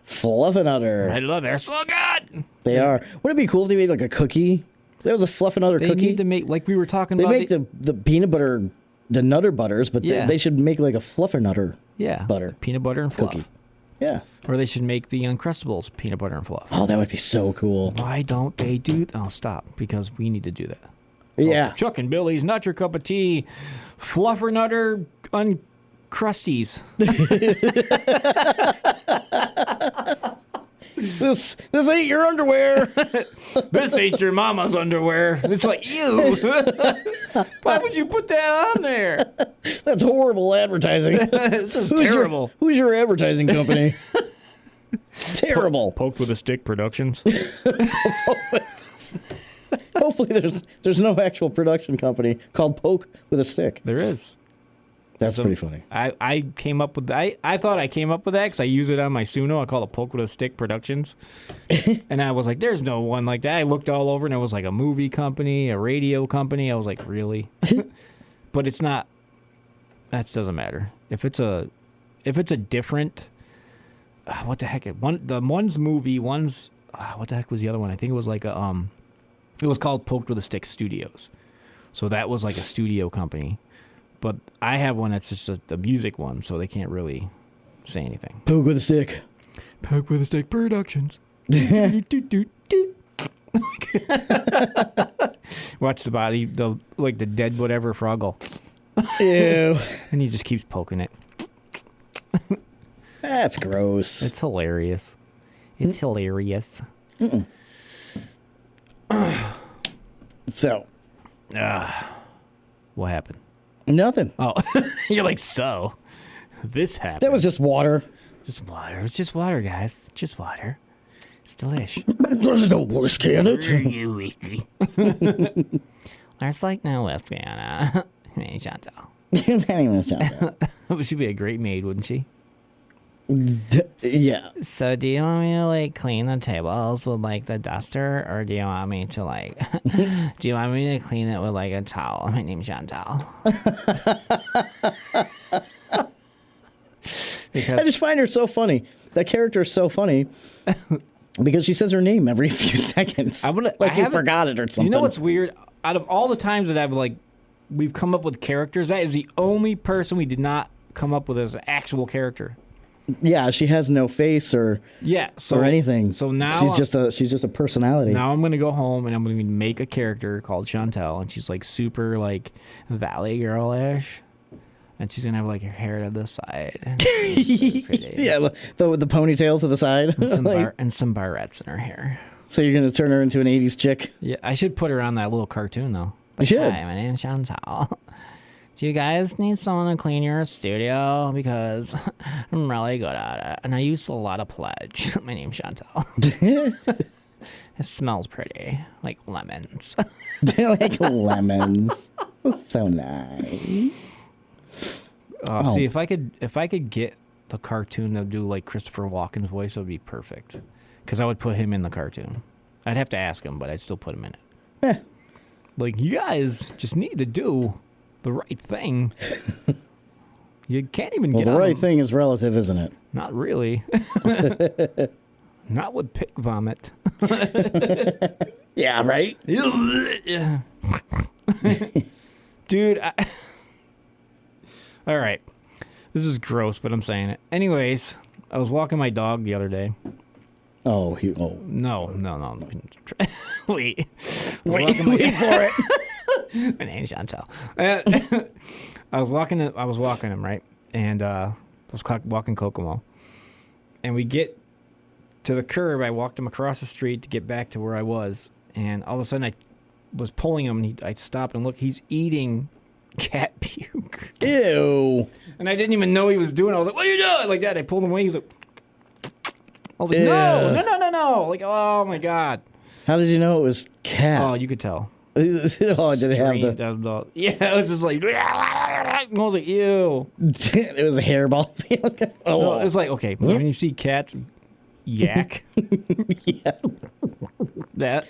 Fluffernutter. I love it. They're so good. They are. Wouldn't it be cool if they made like a cookie? That was a Fluffernutter cookie. They need to make, like we were talking about. They make the peanut butter, the Nutter Butters, but they should make like a Fluffernutter butter. Peanut butter and fluff. Cookie. Yeah. Or they should make the Uncrustables peanut butter and fluff. Oh, that would be so cool. Why don't they do that? Oh, stop, because we need to do that. Yeah. Oh, Chuck and Billy's, not your cup of tea. Fluffernutter Uncrusties. This ain't your underwear. This ain't your mama's underwear. It's like, ew. Why would you put that on there? That's horrible advertising. This is terrible. Who's your advertising company? Terrible. Poked with a Stick Productions. Hopefully there's no actual production company called Poke with a Stick. There is. That's pretty funny. I came up with I thought I came up with that because I use it on my Suno. I call it Poke with a Stick Productions. And I was like, there's no one like that. I looked all over and it was like a movie company, a radio company. I was like, really? But it's not. That doesn't matter. If it's a different, what the heck? One's movie, one's what the heck was the other one? I think it was like a it was called Poked with a Stick Studios. So that was like a studio company. But I have one that's just the music one, so they can't really say anything. Poke with a Stick. Poke with a Stick Productions. Watch the body, the dead whatever frog go. Ew. And he just keeps poking it. That's gross. It's hilarious. It's hilarious. So. What happened? Nothing. Oh, you're like, so this happened. That was just water. Just water. It's just water, guys. Just water. It's delish. There's no whiskey in it. There's like no whiskey in it. Hey, Chantal. She'd be a great maid, wouldn't she? Yeah. So do you want me to like clean the tables with like the duster, or do you want me to like do you want me to clean it with like a towel? My name's Chantal. I just find her so funny. That character is so funny because she says her name every few seconds. Like you forgot it or something. You know what's weird? Out of all the times that we've come up with characters, that is the only person we did not come up with as an actual character. Yeah, she has no face or anything. So now she's just a personality. Now I'm gonna go home and I'm gonna make a character called Chantal, and she's like super like Valley Girl-ish, and she's gonna have like her hair to the side. Pretty. Yeah, the ponytail to the side, and some barrettes in her hair. So you're gonna turn her into an '80s chick? Yeah, I should put her on that little cartoon though. You should. Hi, my name's Chantal. Do you guys need someone to clean your studio? Because I'm really good at it. And I use a lot of Pledge. My name's Chantal. It smells pretty, like lemons. They're like lemons. So nice. See, if I could get the cartoon to do like Christopher Walken's voice, it would be perfect. Because I would put him in the cartoon. I'd have to ask him, but I'd still put him in it. Eh. Like, you guys just need to do the right thing. You can't even Well, get the on right them. thing is relative, isn't it? Not really. Not with pig vomit. Yeah, right? Yeah. Dude, all right. This is gross, but I'm saying it. Anyways, I was walking my dog the other day. Oh, No. Wait. wait for it. My name's Chantal. I was walking him, right? And I was walking Kokomo. And we get to the curb. I walked him across the street to get back to where I was. And all of a sudden, I was pulling him, and I stopped and looked. He's eating cat puke. Ew. And I didn't even know he was doing it. I was like, what are you doing? Like that. I pulled him away. He was like... I was like, Ew. no. Like, oh, my God. How did you know it was cat? Oh, you could tell. Oh, did it have Yeah, it was just like... I was like, ew. it was a hairball. Oh, No, it's like, okay, when you see cats yak, yeah. that,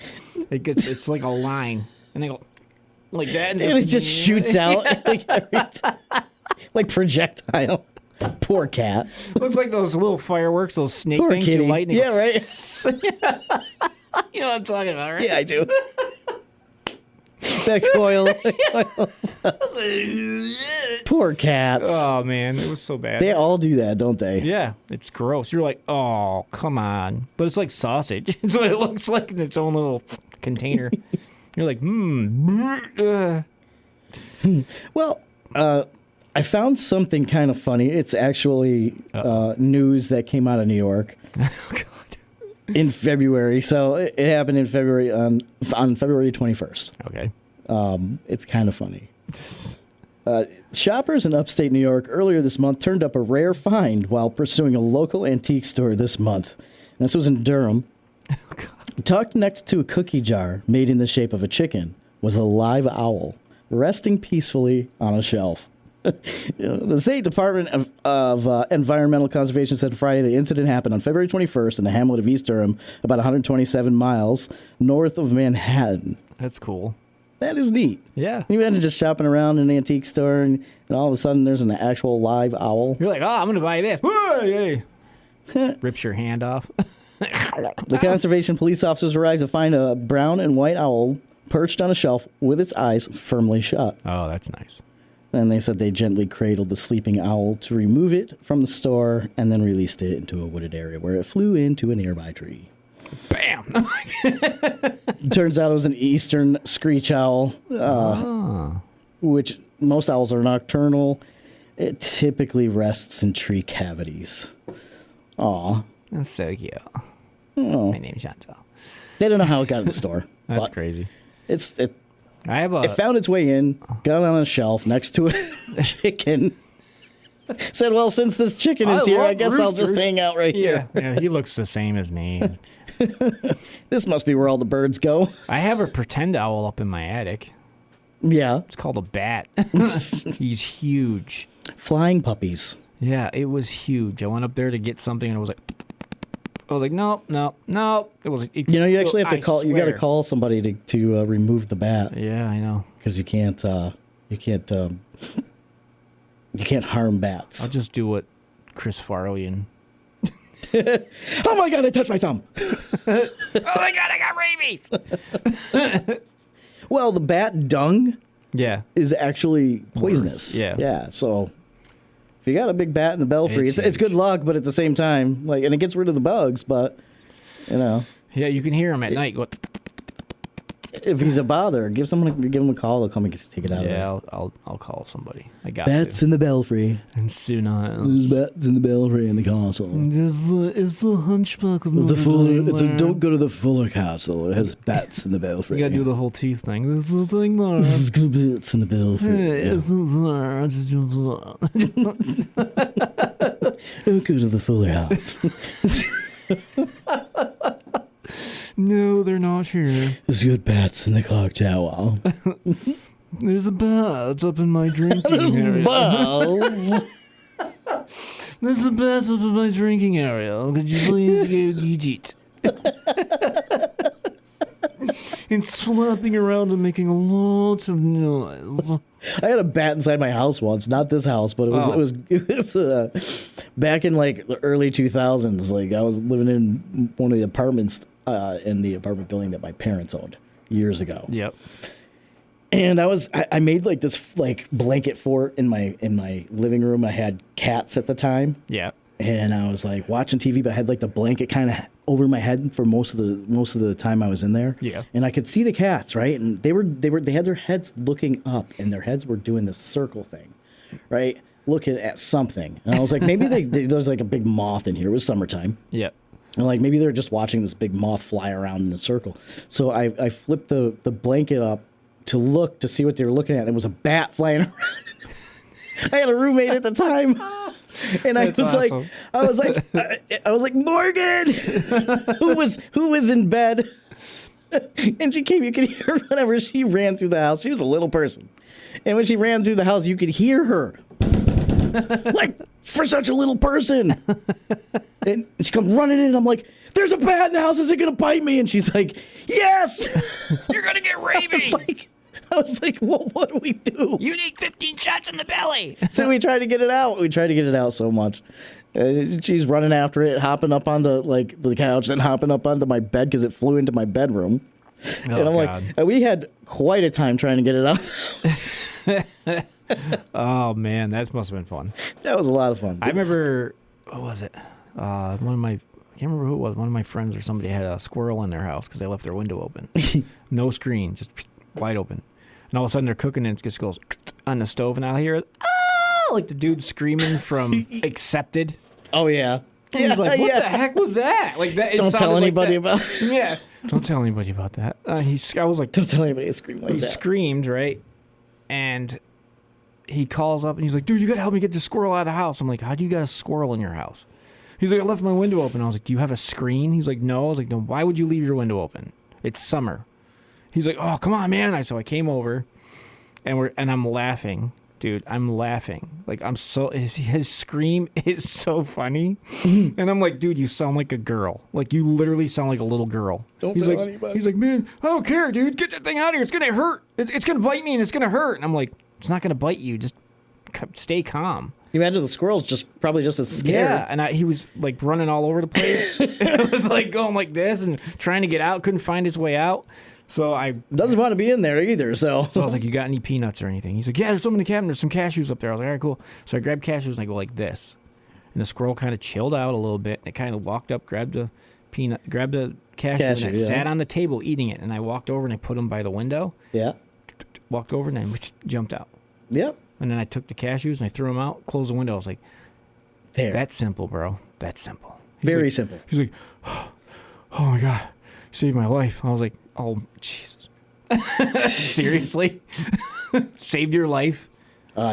it's like a line. And they go like that. And It just shoots out like every time. Like projectile. Poor cat. Looks like those little fireworks, those snake Poor things kitty. you light. And Yeah, go, right. You know what I'm talking about, right? Yeah, I do. That coil. Poor cats. Oh, man, it was so bad. They all do that, don't they? Yeah, it's gross. You're like, oh, come on. But it's like sausage. It's what it looks like in its own little container. You're like, Well, I found something kind of funny. It's actually news that came out of New York Oh, God. in February. So it happened in February on February 21st. Okay. It's kind of funny. Shoppers in upstate New York earlier this month turned up a rare find while pursuing a local antique store this month. And this was in Durham. Oh, God. Tucked next to a cookie jar made in the shape of a chicken was a live owl resting peacefully on a shelf. The State Department of Environmental Conservation said Friday the incident happened on February 21st in the hamlet of East Durham, about 127 miles north of Manhattan. That's cool. That is neat. Yeah. Can you imagine just shopping around in an antique store and all of a sudden there's an actual live owl? You're like, oh, I'm going to buy this. Hey. Rips your hand off. The conservation police officers arrived to find a brown and white owl perched on a shelf with its eyes firmly shut. Oh, that's nice. And they said they gently cradled the sleeping owl to remove it from the store and then released it into a wooded area where it flew into a nearby tree. Bam. Turns out it was an eastern screech owl, which most owls are nocturnal. It typically rests in tree cavities. Aw. That's so cute. Oh. My name's Chantal. They don't know how it got in the store. That's but crazy. It I have It found its way in, got on a shelf next to a chicken. Said, well, since this chicken is here, love I guess I'll just roosters. hang out right here. Yeah, he looks the same as me. This must be where all the birds go. I have a pretend owl up in my attic. Yeah. It's called a bat. He's huge. Flying puppies. Yeah, it was huge. I went up there to get something, and it was like, no. It was. You know, you actually have to I call. You got to swear. call somebody to remove the bat Yeah, I know. because you can't harm bats. I'll just do what Chris Farley and. Oh my God! I touched my thumb. Oh my God! I got rabies. Well, the bat dung Yeah. is actually poisonous. Yeah. Yeah. So if you got a big bat in the belfry, It's it's good huge. luck, but at the same time, and it gets rid of the bugs. But you know, Yeah, you can hear him at night. Go, if he's a bother, give him a call. They'll come and take it out. yeah, of I'll call somebody. I got Bats to. in the belfry. And soon There's bats in the belfry in the castle. Is the hunchback of The Notre Fuller, Dame don't go to the Fuller Castle. It has bats in the belfry. You gotta do the whole teeth thing. There's the thing there. There's bats in the belfry. Hey, Yeah. isn't there? Don't go to the Fuller house. No, they're not here. There's good bats in the clock tower. There's a bat up in my drinking area. Balls. There's a bat up in my drinking area. Could you please go get it? It's flapping around and making a lot of noise. I had a bat inside my house once, not this house, but it was back in like the early 2000s. Like I was living in one of the apartments in the apartment building that my parents owned years ago. Yep. And I made like this like blanket fort in my living room. I had cats at the time. Yeah. And I was like watching TV, but I had like the blanket kind of over my head for most of the time I was in there. Yeah. And I could see the cats, right? And they had their heads looking up, and their heads were doing this circle thing, right? Looking at something. And I was like, maybe there's like a big moth in here. It was summertime. Yeah. And like maybe they're just watching this big moth fly around in a circle. So I flipped the blanket up to look to see what they were looking at. And it was a bat flying around. I had a roommate at the time. And I was like, Morgan, who was in bed, and she came. You could hear her whenever she ran through the house. She was a little person, and when she ran through the house, you could hear her, like for such a little person. And she comes running in. And I'm like, "There's a bat in the house. Is it gonna bite me?" And she's like, "Yes, You're gonna get rabies. I was like, well, what do we do? You need 15 shots in the belly. So we tried to get it out. We tried to get it out so much. She's running after it, hopping up onto like the couch and hopping up onto my bed because it flew into my bedroom. And I'm God. like, we had quite a time trying to get it out. Oh man, that must have been fun. That was a lot of fun. I remember, what was it? I can't remember who it was. One of my friends or somebody had a squirrel in their house because they left their window open. No screen, just wide open. And all of a sudden they're cooking and it just goes on the stove, and I'll hear like the dude screaming from Accepted. Oh yeah. He was like, "What the heck was that?" Like that. Don't tell anybody about. about. Yeah. Don't tell anybody about that. I was like, Don't tell anybody to scream like he that. screamed, right? And he calls up and he's like, "Dude, you gotta help me get this squirrel out of the house." I'm like, "How do you got a squirrel in your house?" He's like, "I left my window open." I was like, "Do you have a screen?" He's like, "No." I was like, "No. Why would you leave your window open? It's summer." He's like, "Oh, come on, man." So I came over, and I'm laughing, dude. I'm laughing. Like his scream is so funny, and I'm like, "Dude, you sound like a girl. Like you literally sound like a little girl." Don't he's tell like, anybody. He's like, "Man, I don't care, dude. Get that thing out of here. It's gonna hurt. It's gonna bite me, and it's gonna hurt." And I'm like, "It's not gonna bite you. Just stay calm." You imagine the squirrel's probably just as scared. Yeah, and he was like running all over the place. It was like going like this and trying to get out, couldn't find his way out. So I Doesn't want to be in there either. So I was like, "You got any peanuts or anything?" He's like, "Yeah, there's some in the cabinet. There's some cashews up there." I was like, "All right, cool." So I grabbed cashews and I go like this, and the squirrel kind of chilled out a little bit. And it kind of walked up, grabbed a cashew, and I sat on the table eating it. And I walked over and I put him by the window. yeah. Walked over and I jumped out. Yep. And then I took the cashews and I threw them out, closed the window. I was like, There. "That's simple, bro. That's simple." Very simple. He's like, "Oh my God, you saved my life." I was like, "Oh, Jesus." Seriously? Saved your life?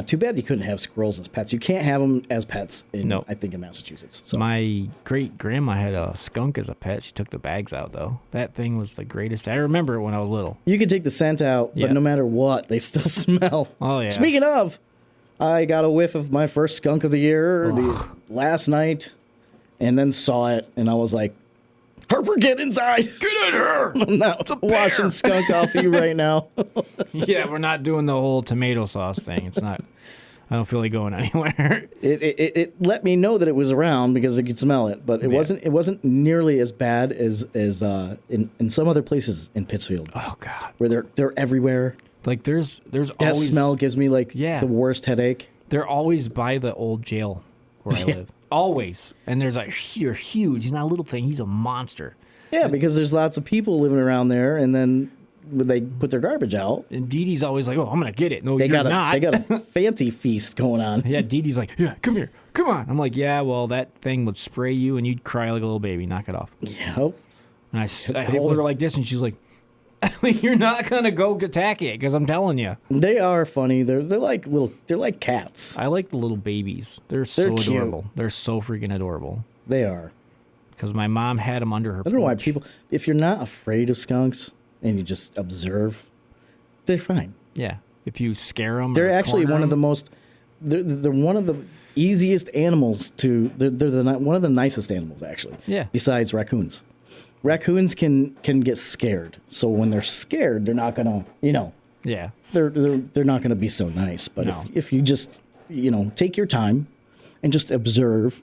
Too bad you couldn't have squirrels as pets. You can't have them as pets No. I think in Massachusetts. So. My great-grandma had a skunk as a pet. She took the bags out, though. That thing was the greatest. I remember it when I was little. You can take the scent out, Yeah. but no matter what, they still smell. Oh, yeah. Speaking of, I got a whiff of my first skunk of the year last night, and then saw it, and I was like, "Harper, get inside! Get in here!" I'm not washing skunk off of you right now." Yeah, we're not doing the whole tomato sauce thing. It's not... I don't feel like going anywhere. It let me know that it was around because I could smell it, but it wasn't nearly as bad as in some other places in Pittsfield. Oh, God. Where they're everywhere. Like, there's That always... smell gives me like the worst headache. They're always by the old jail where I live. Always. And there's like, "You're huge. He's not a little thing. He's a monster." Yeah, because there's lots of people living around there, and then when they put their garbage out, And Dee Dee's always like, "Oh, I'm going to get it." No, they you're got not. a fancy feast going on. Yeah, Dee Dee's like, "Yeah, come here. Come on." I'm like, "Yeah, well, that thing would spray you and you'd cry like a little baby. Knock it off." Yep. And I hold her like this and she's like, "You're not going to go attack it because I'm telling you." They are funny. They're like cats. I like the little babies. They're so They're cute. adorable. They're so freaking adorable. They are. because my mom had them under her I don't know why porch. people, if you're not afraid of skunks and you just observe, they're fine. Yeah. If you scare them, They're actually one of the most, they're one of the easiest animals to, they're one of the nicest animals, actually. Yeah. Besides raccoons. Raccoons can get scared. So when they're scared, they're not going to, Yeah. they're not going to be so nice. But No. if you just, take your time and just observe,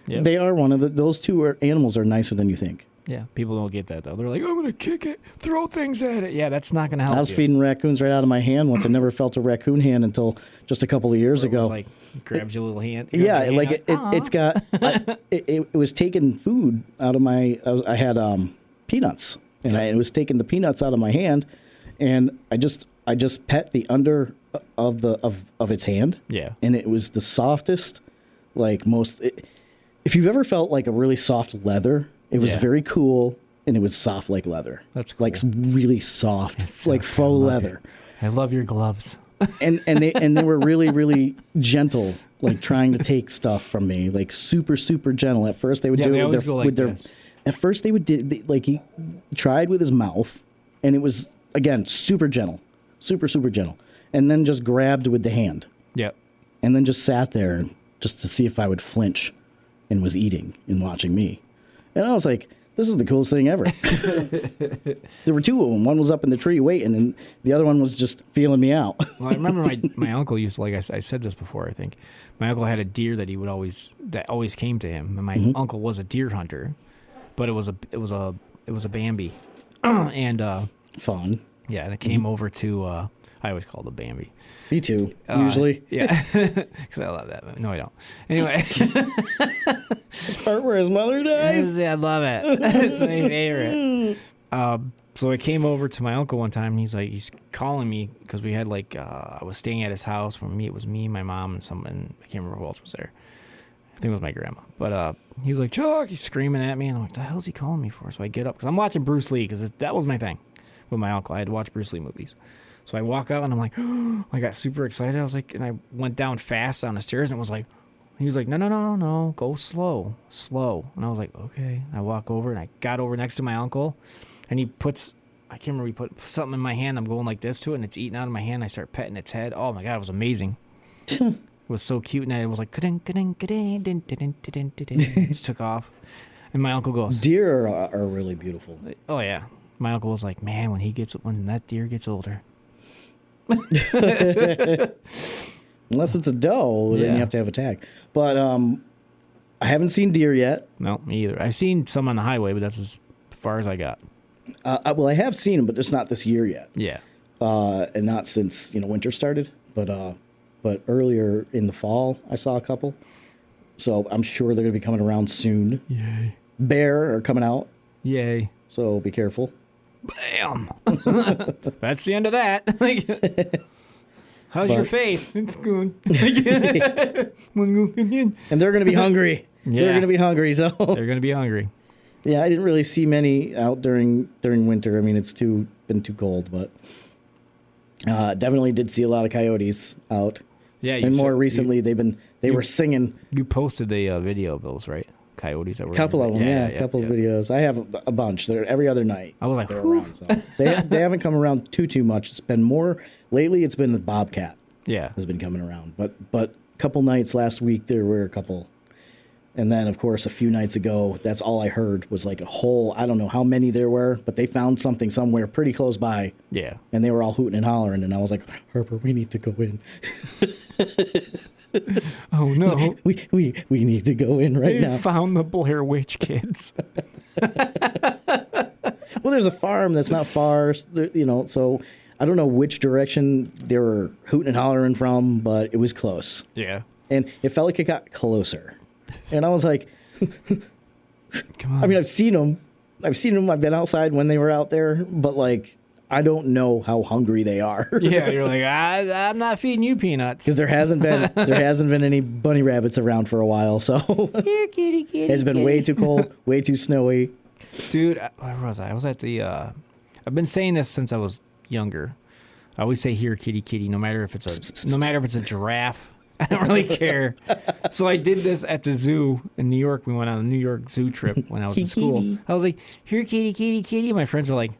Yep. they are those two animals are nicer than you think. Yeah. People don't get that, though. They're like, I'm going to kick it, throw things at it. Yeah, that's not going to help I was you. feeding raccoons right out of my hand once. I never felt a raccoon hand until just a couple of years It ago. was like, grabs your little hand. Yeah, grabs your like hand it's got. It was taking food out of my. I had peanuts, and it was taking the peanuts out of my hand, and I just pet the under of its hand. Yeah. And it was the softest, like most. If you've ever felt like a really soft leather, it was Yeah. very cool, and it was soft like leather. That's cool. Like really soft, like so faux cool. leather. I love your gloves. and they were really gentle, like trying to take stuff from me, like super gentle. At first they would Yeah, do they it always go like with their. this. At first they would like he tried with his mouth, and it was again super gentle, super gentle, and then just grabbed with the hand, Yep. and then just sat there just to see if I would flinch, and was eating and watching me, and I was like, this is the coolest thing ever. There were two of them. One was up in the tree waiting, and the other one was just feeling me out. Well, I remember my uncle used to, like I said this before, I think. My uncle had a deer that that always came to him. And my uncle was a deer hunter, but it was a Bambi. And Fun. yeah, and it came over to I always called it Bambi. Me too. Usually. Yeah. Cuz I love that movie. No, I don't. Anyway, Part where his mother dies. I love it. It's my favorite. So I came over to my uncle one time, and he's calling me because we had I was staying at his house. It was me, my mom, and someone. I can't remember who else was there. I think it was my grandma. But he was like, Chuck, he's screaming at me, and I'm like, the hell's he calling me for? So I get up because I'm watching Bruce Lee because that was my thing with my uncle. I had to watch Bruce Lee movies. So I walk out and I'm like, I got super excited. I was like, and I went down fast down the stairs and it was like, he was like, no, go slow. And I was like, okay. I walk over and I got over next to my uncle, and I can't remember, he put something in my hand. I'm going like this to it, and it's eating out of my hand. I start petting its head. Oh my God, it was amazing. It was so cute, and it was like, it just took off. And my uncle goes, Deer are really beautiful. oh yeah. My uncle was like, man, when that deer gets older. Unless it's a doe, then Yeah. you have to have a tag. But I haven't seen deer yet. No, me either. I've seen some on the highway, but that's as far as I got. I have seen them, but just not this year yet. Yeah. And not since winter started. But earlier in the fall, I saw a couple. So I'm sure they're going to be coming around soon. Yay. Bear are coming out, Yay. so be careful. Bam. That's the end of that. How's your faith? It's good. And they're going to be hungry. Yeah. They're going to be hungry. So They're going to be hungry. yeah, I didn't really see many out during winter. I mean, it's been too cold, but definitely did see a lot of coyotes out. Yeah. And more recently, they were singing. You posted the video of those, right? Coyotes that were A couple of them, a couple of videos. I have a bunch. They're every other night. I was like, they're whew. around. So they haven't come around too much. It's been more lately. It's been the bobcat Yeah. has been coming around, but a couple nights last week there were a couple, and then of course a few nights ago, that's all I heard was like a whole. I don't know how many there were, but they found something somewhere pretty close by, Yeah. and they were all hooting and hollering, and I was like, Harper, we need to go in. Oh no. We need to go in right They now. found the Blair Witch kids. Well, there's a farm that's not far, so I don't know which direction they were hooting and hollering from, but it was close. Yeah. And it felt like it got closer. And I was like, Come on. I mean, I've seen them. I've been outside when they were out there, but like, I don't know how hungry they are. Yeah, you're like, I'm not feeding you peanuts. Because there hasn't been any bunny rabbits around for a while, so Here, kitty, kitty. it's been way too cold, way too snowy. Dude, where was I? I was at the, I've been saying this since I was younger. I always say here, kitty, kitty, no matter if it's a giraffe. I don't really care. So I did this at the zoo in New York. We went on a New York zoo trip when I was in school. I was like, here, kitty, kitty, kitty. My friends were like,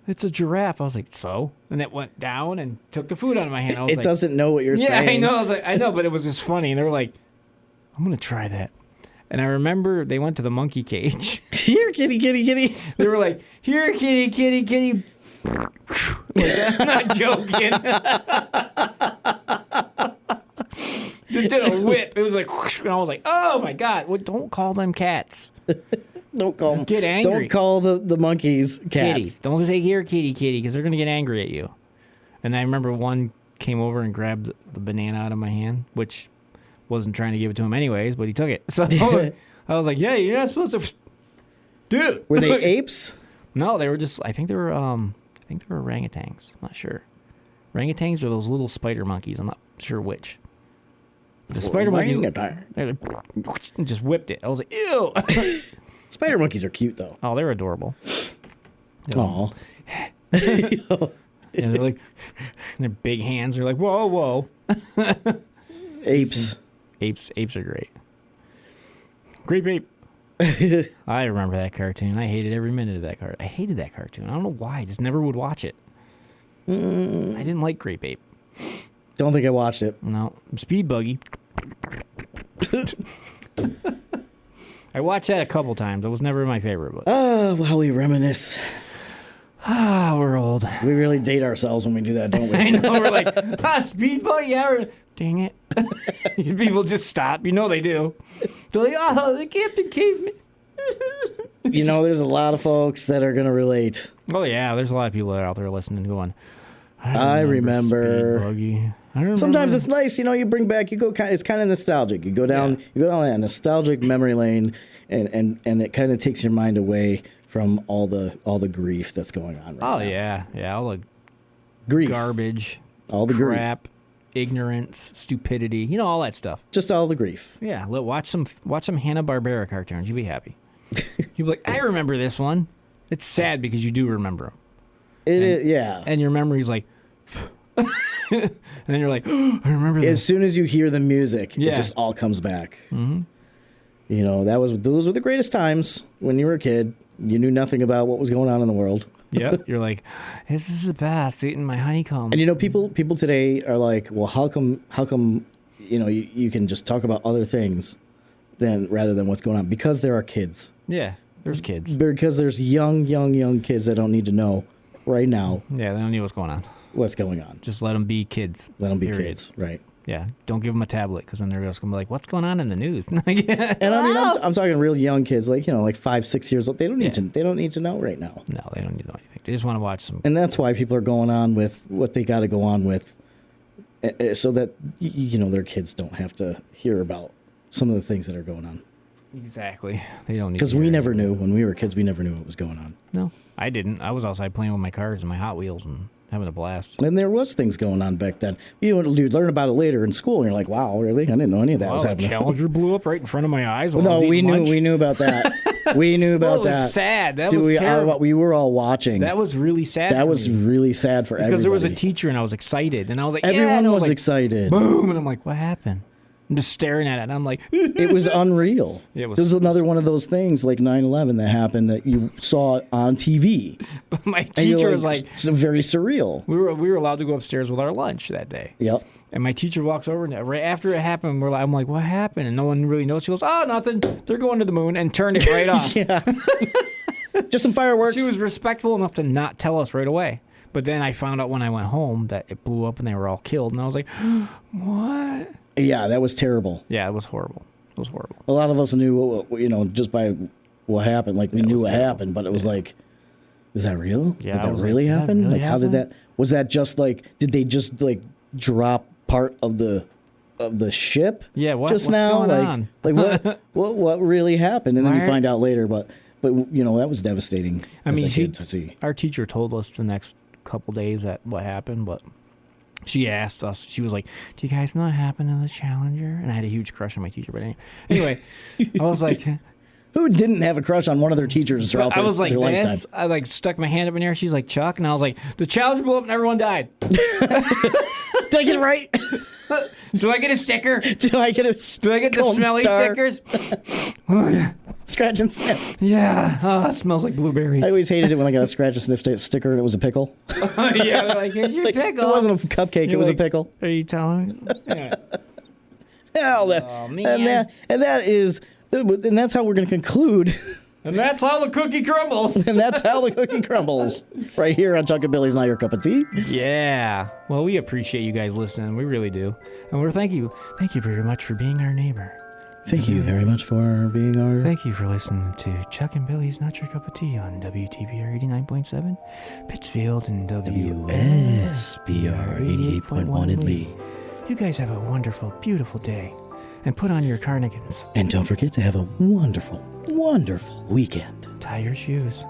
it's a giraffe. I was like, so? And it went down and took the food out of my hand. I was It like, doesn't know what you're saying. yeah, I know. I was like, I know, but it was just funny. And they were like, I'm going to try that. And I remember they went to the monkey cage. Here, kitty, kitty, kitty. They were like, here, kitty, kitty, kitty. Like, I'm not joking. Just did a whip. It was like, whoosh, and I was like, oh my God. Well, don't call them cats. Don't call them. Get angry. Don't call the monkeys cats. Kitties. Don't say here, kitty, kitty, because they're going to get angry at you. And I remember one came over and grabbed the banana out of my hand, which wasn't trying to give it to him anyways, but he took it. So I was like, yeah, you're not supposed to. Dude. Were they apes? No, they were just, I think they were orangutans. I'm not sure. Orangutans are those little spider monkeys. I'm not sure which. The spider monkeys, they like, and just whipped it. I was like, ew. Spider monkeys are cute, though. Oh, they're adorable. Aw. And they're like, their big hands are like, whoa, whoa. Apes. Apes are great. Grape ape. I remember that cartoon. I hated every minute of that cartoon. I hated that cartoon. I don't know why. I just never would watch it. I didn't like Grape Ape. Don't think I watched it. No. Speed Buggy. I watched that a couple times. It was never my favorite. But Oh, how we reminisce. we're old. We really date ourselves when we do that, don't we? I know. We're like, Speed Buggy. Yeah, dang it. People just stop. You know they do. They're like, oh, the Captain Caveman. You know, there's a lot of folks that are going to relate. Oh, yeah. There's a lot of people that are out there listening going, I remember. Speed Buggy. I remember. Sometimes it's nice, you know, you bring back, it's kind of nostalgic. You go down that nostalgic memory lane, and it kind of takes your mind away from all the grief that's going on right now. Oh, yeah. Yeah, all the Grief. garbage, All the grief. crap, ignorance, stupidity, you know, all that stuff. Just all the grief. Yeah, watch some Hanna-Barbera cartoons. You'll be happy. You'll be like, I remember this one. It's sad because you do remember them. It is, yeah. And your memory's like... and then you're like, oh, I remember this. As soon as you hear the music, Yeah. it just all comes back. Mm-hmm. You know, those were the greatest times when you were a kid. You knew nothing about what was going on in the world. Yep. You're like, this is the best, eating my honeycomb. And you know, people today are like, well, how come, you know, you can just talk about other things rather than what's going on? Because there are kids. Yeah, there's kids. Because there's young kids that don't need to know right now Yeah, they don't know what's going on. what's going on. Just let them be kids. Let them be period. kids, right? Yeah, don't give them a tablet because then they're just going to be like, what's going on in the news? And I mean, I'm talking real young kids, like, you know, like 5, 6 years old. They don't need to know right now. No, they don't need to know anything. They just want to watch some. And that's why people are going on with what they got to go on with, so that you know their kids don't have to hear about some of the things that are going on. Exactly. They don't need. Because we never knew when we were kids. We never knew what was going on. No, I didn't. I was outside playing with my cars and my Hot Wheels and having a blast. And there was things going on back then. You learn about it later in school, and you're like, "Wow, really? I didn't know any of that was The happening." Challenger blew up right in front of my eyes. While I No, was we eating knew lunch. about that. We knew about Well, it was that. sad. That Dude, was terrible. we were all watching. That was really sad. That for was me. really sad for everybody. Because there was a teacher and I was excited and I was like, Everyone yeah, and I was like, excited. Boom, and I'm like, what happened? I'm just staring at it and I'm like, It was unreal. It was- There was another one of those things like 9/11 that happened that you saw on TV. But my And you're teacher was like, it's very surreal. we were allowed to go upstairs with our lunch that day. Yep. And my teacher walks over, and right after it happened, I'm like, what happened? And no one really knows. She goes, oh, nothing. They're going to the moon, and turned it right off. Yeah. Just some fireworks. She was respectful enough to not tell us right away. But then I found out when I went home that it blew up and they were all killed. And I was like, what? Yeah, that was terrible. Yeah, it was horrible. It was horrible. A lot of us knew, you know, just by what happened. Like, we knew what happened, but it was like, is that real? Yeah, did I that was really like, did that happen? really Like, how did happen? that? Was that just like? Did they just like drop part of the ship? Yeah, just what's now? going like, on? like what really happened? And then you Why- find out later. But you know, that was devastating. I as mean, a kid to see. our teacher told us the next couple days that what happened, but she asked us, she was like, do you guys know what happened in the Challenger? And I had a huge crush on my teacher, but anyway I was like, Who didn't have a crush on one of their teachers throughout I was like, their lifetime? this. I like stuck my hand up in the air. She's like, Chuck, and I was like, the Challenger blew up and everyone died. Did I get it right? Do I get a sticker? Do I get Do I get the golden smelly star? stickers? Oh, yeah. Scratch and sniff. Yeah. Oh, it smells like blueberries. I always hated it when I got a scratch and sniff sticker and it was a pickle. Yeah, they're like, here's your pickle. It wasn't a cupcake, it was a pickle. Are you telling me? Yeah. Hell, man. And that's how we're going to conclude. And that's how the cookie crumbles. And that's how the cookie crumbles. Right here on Chuck and Billy's Not Your Cup of Tea. Yeah. Well, we appreciate you guys listening. We really do. And we're thank you very much for being our neighbor. Thank you very much for being our... Thank you for listening to Chuck and Billy's Not Your Cup of Tea on WTBR 89.7, Pittsfield, and WSBR 88.1 in Lee. You guys have a wonderful, beautiful day. And put on your carnigans. And don't forget to have a wonderful, wonderful weekend. Tie your shoes.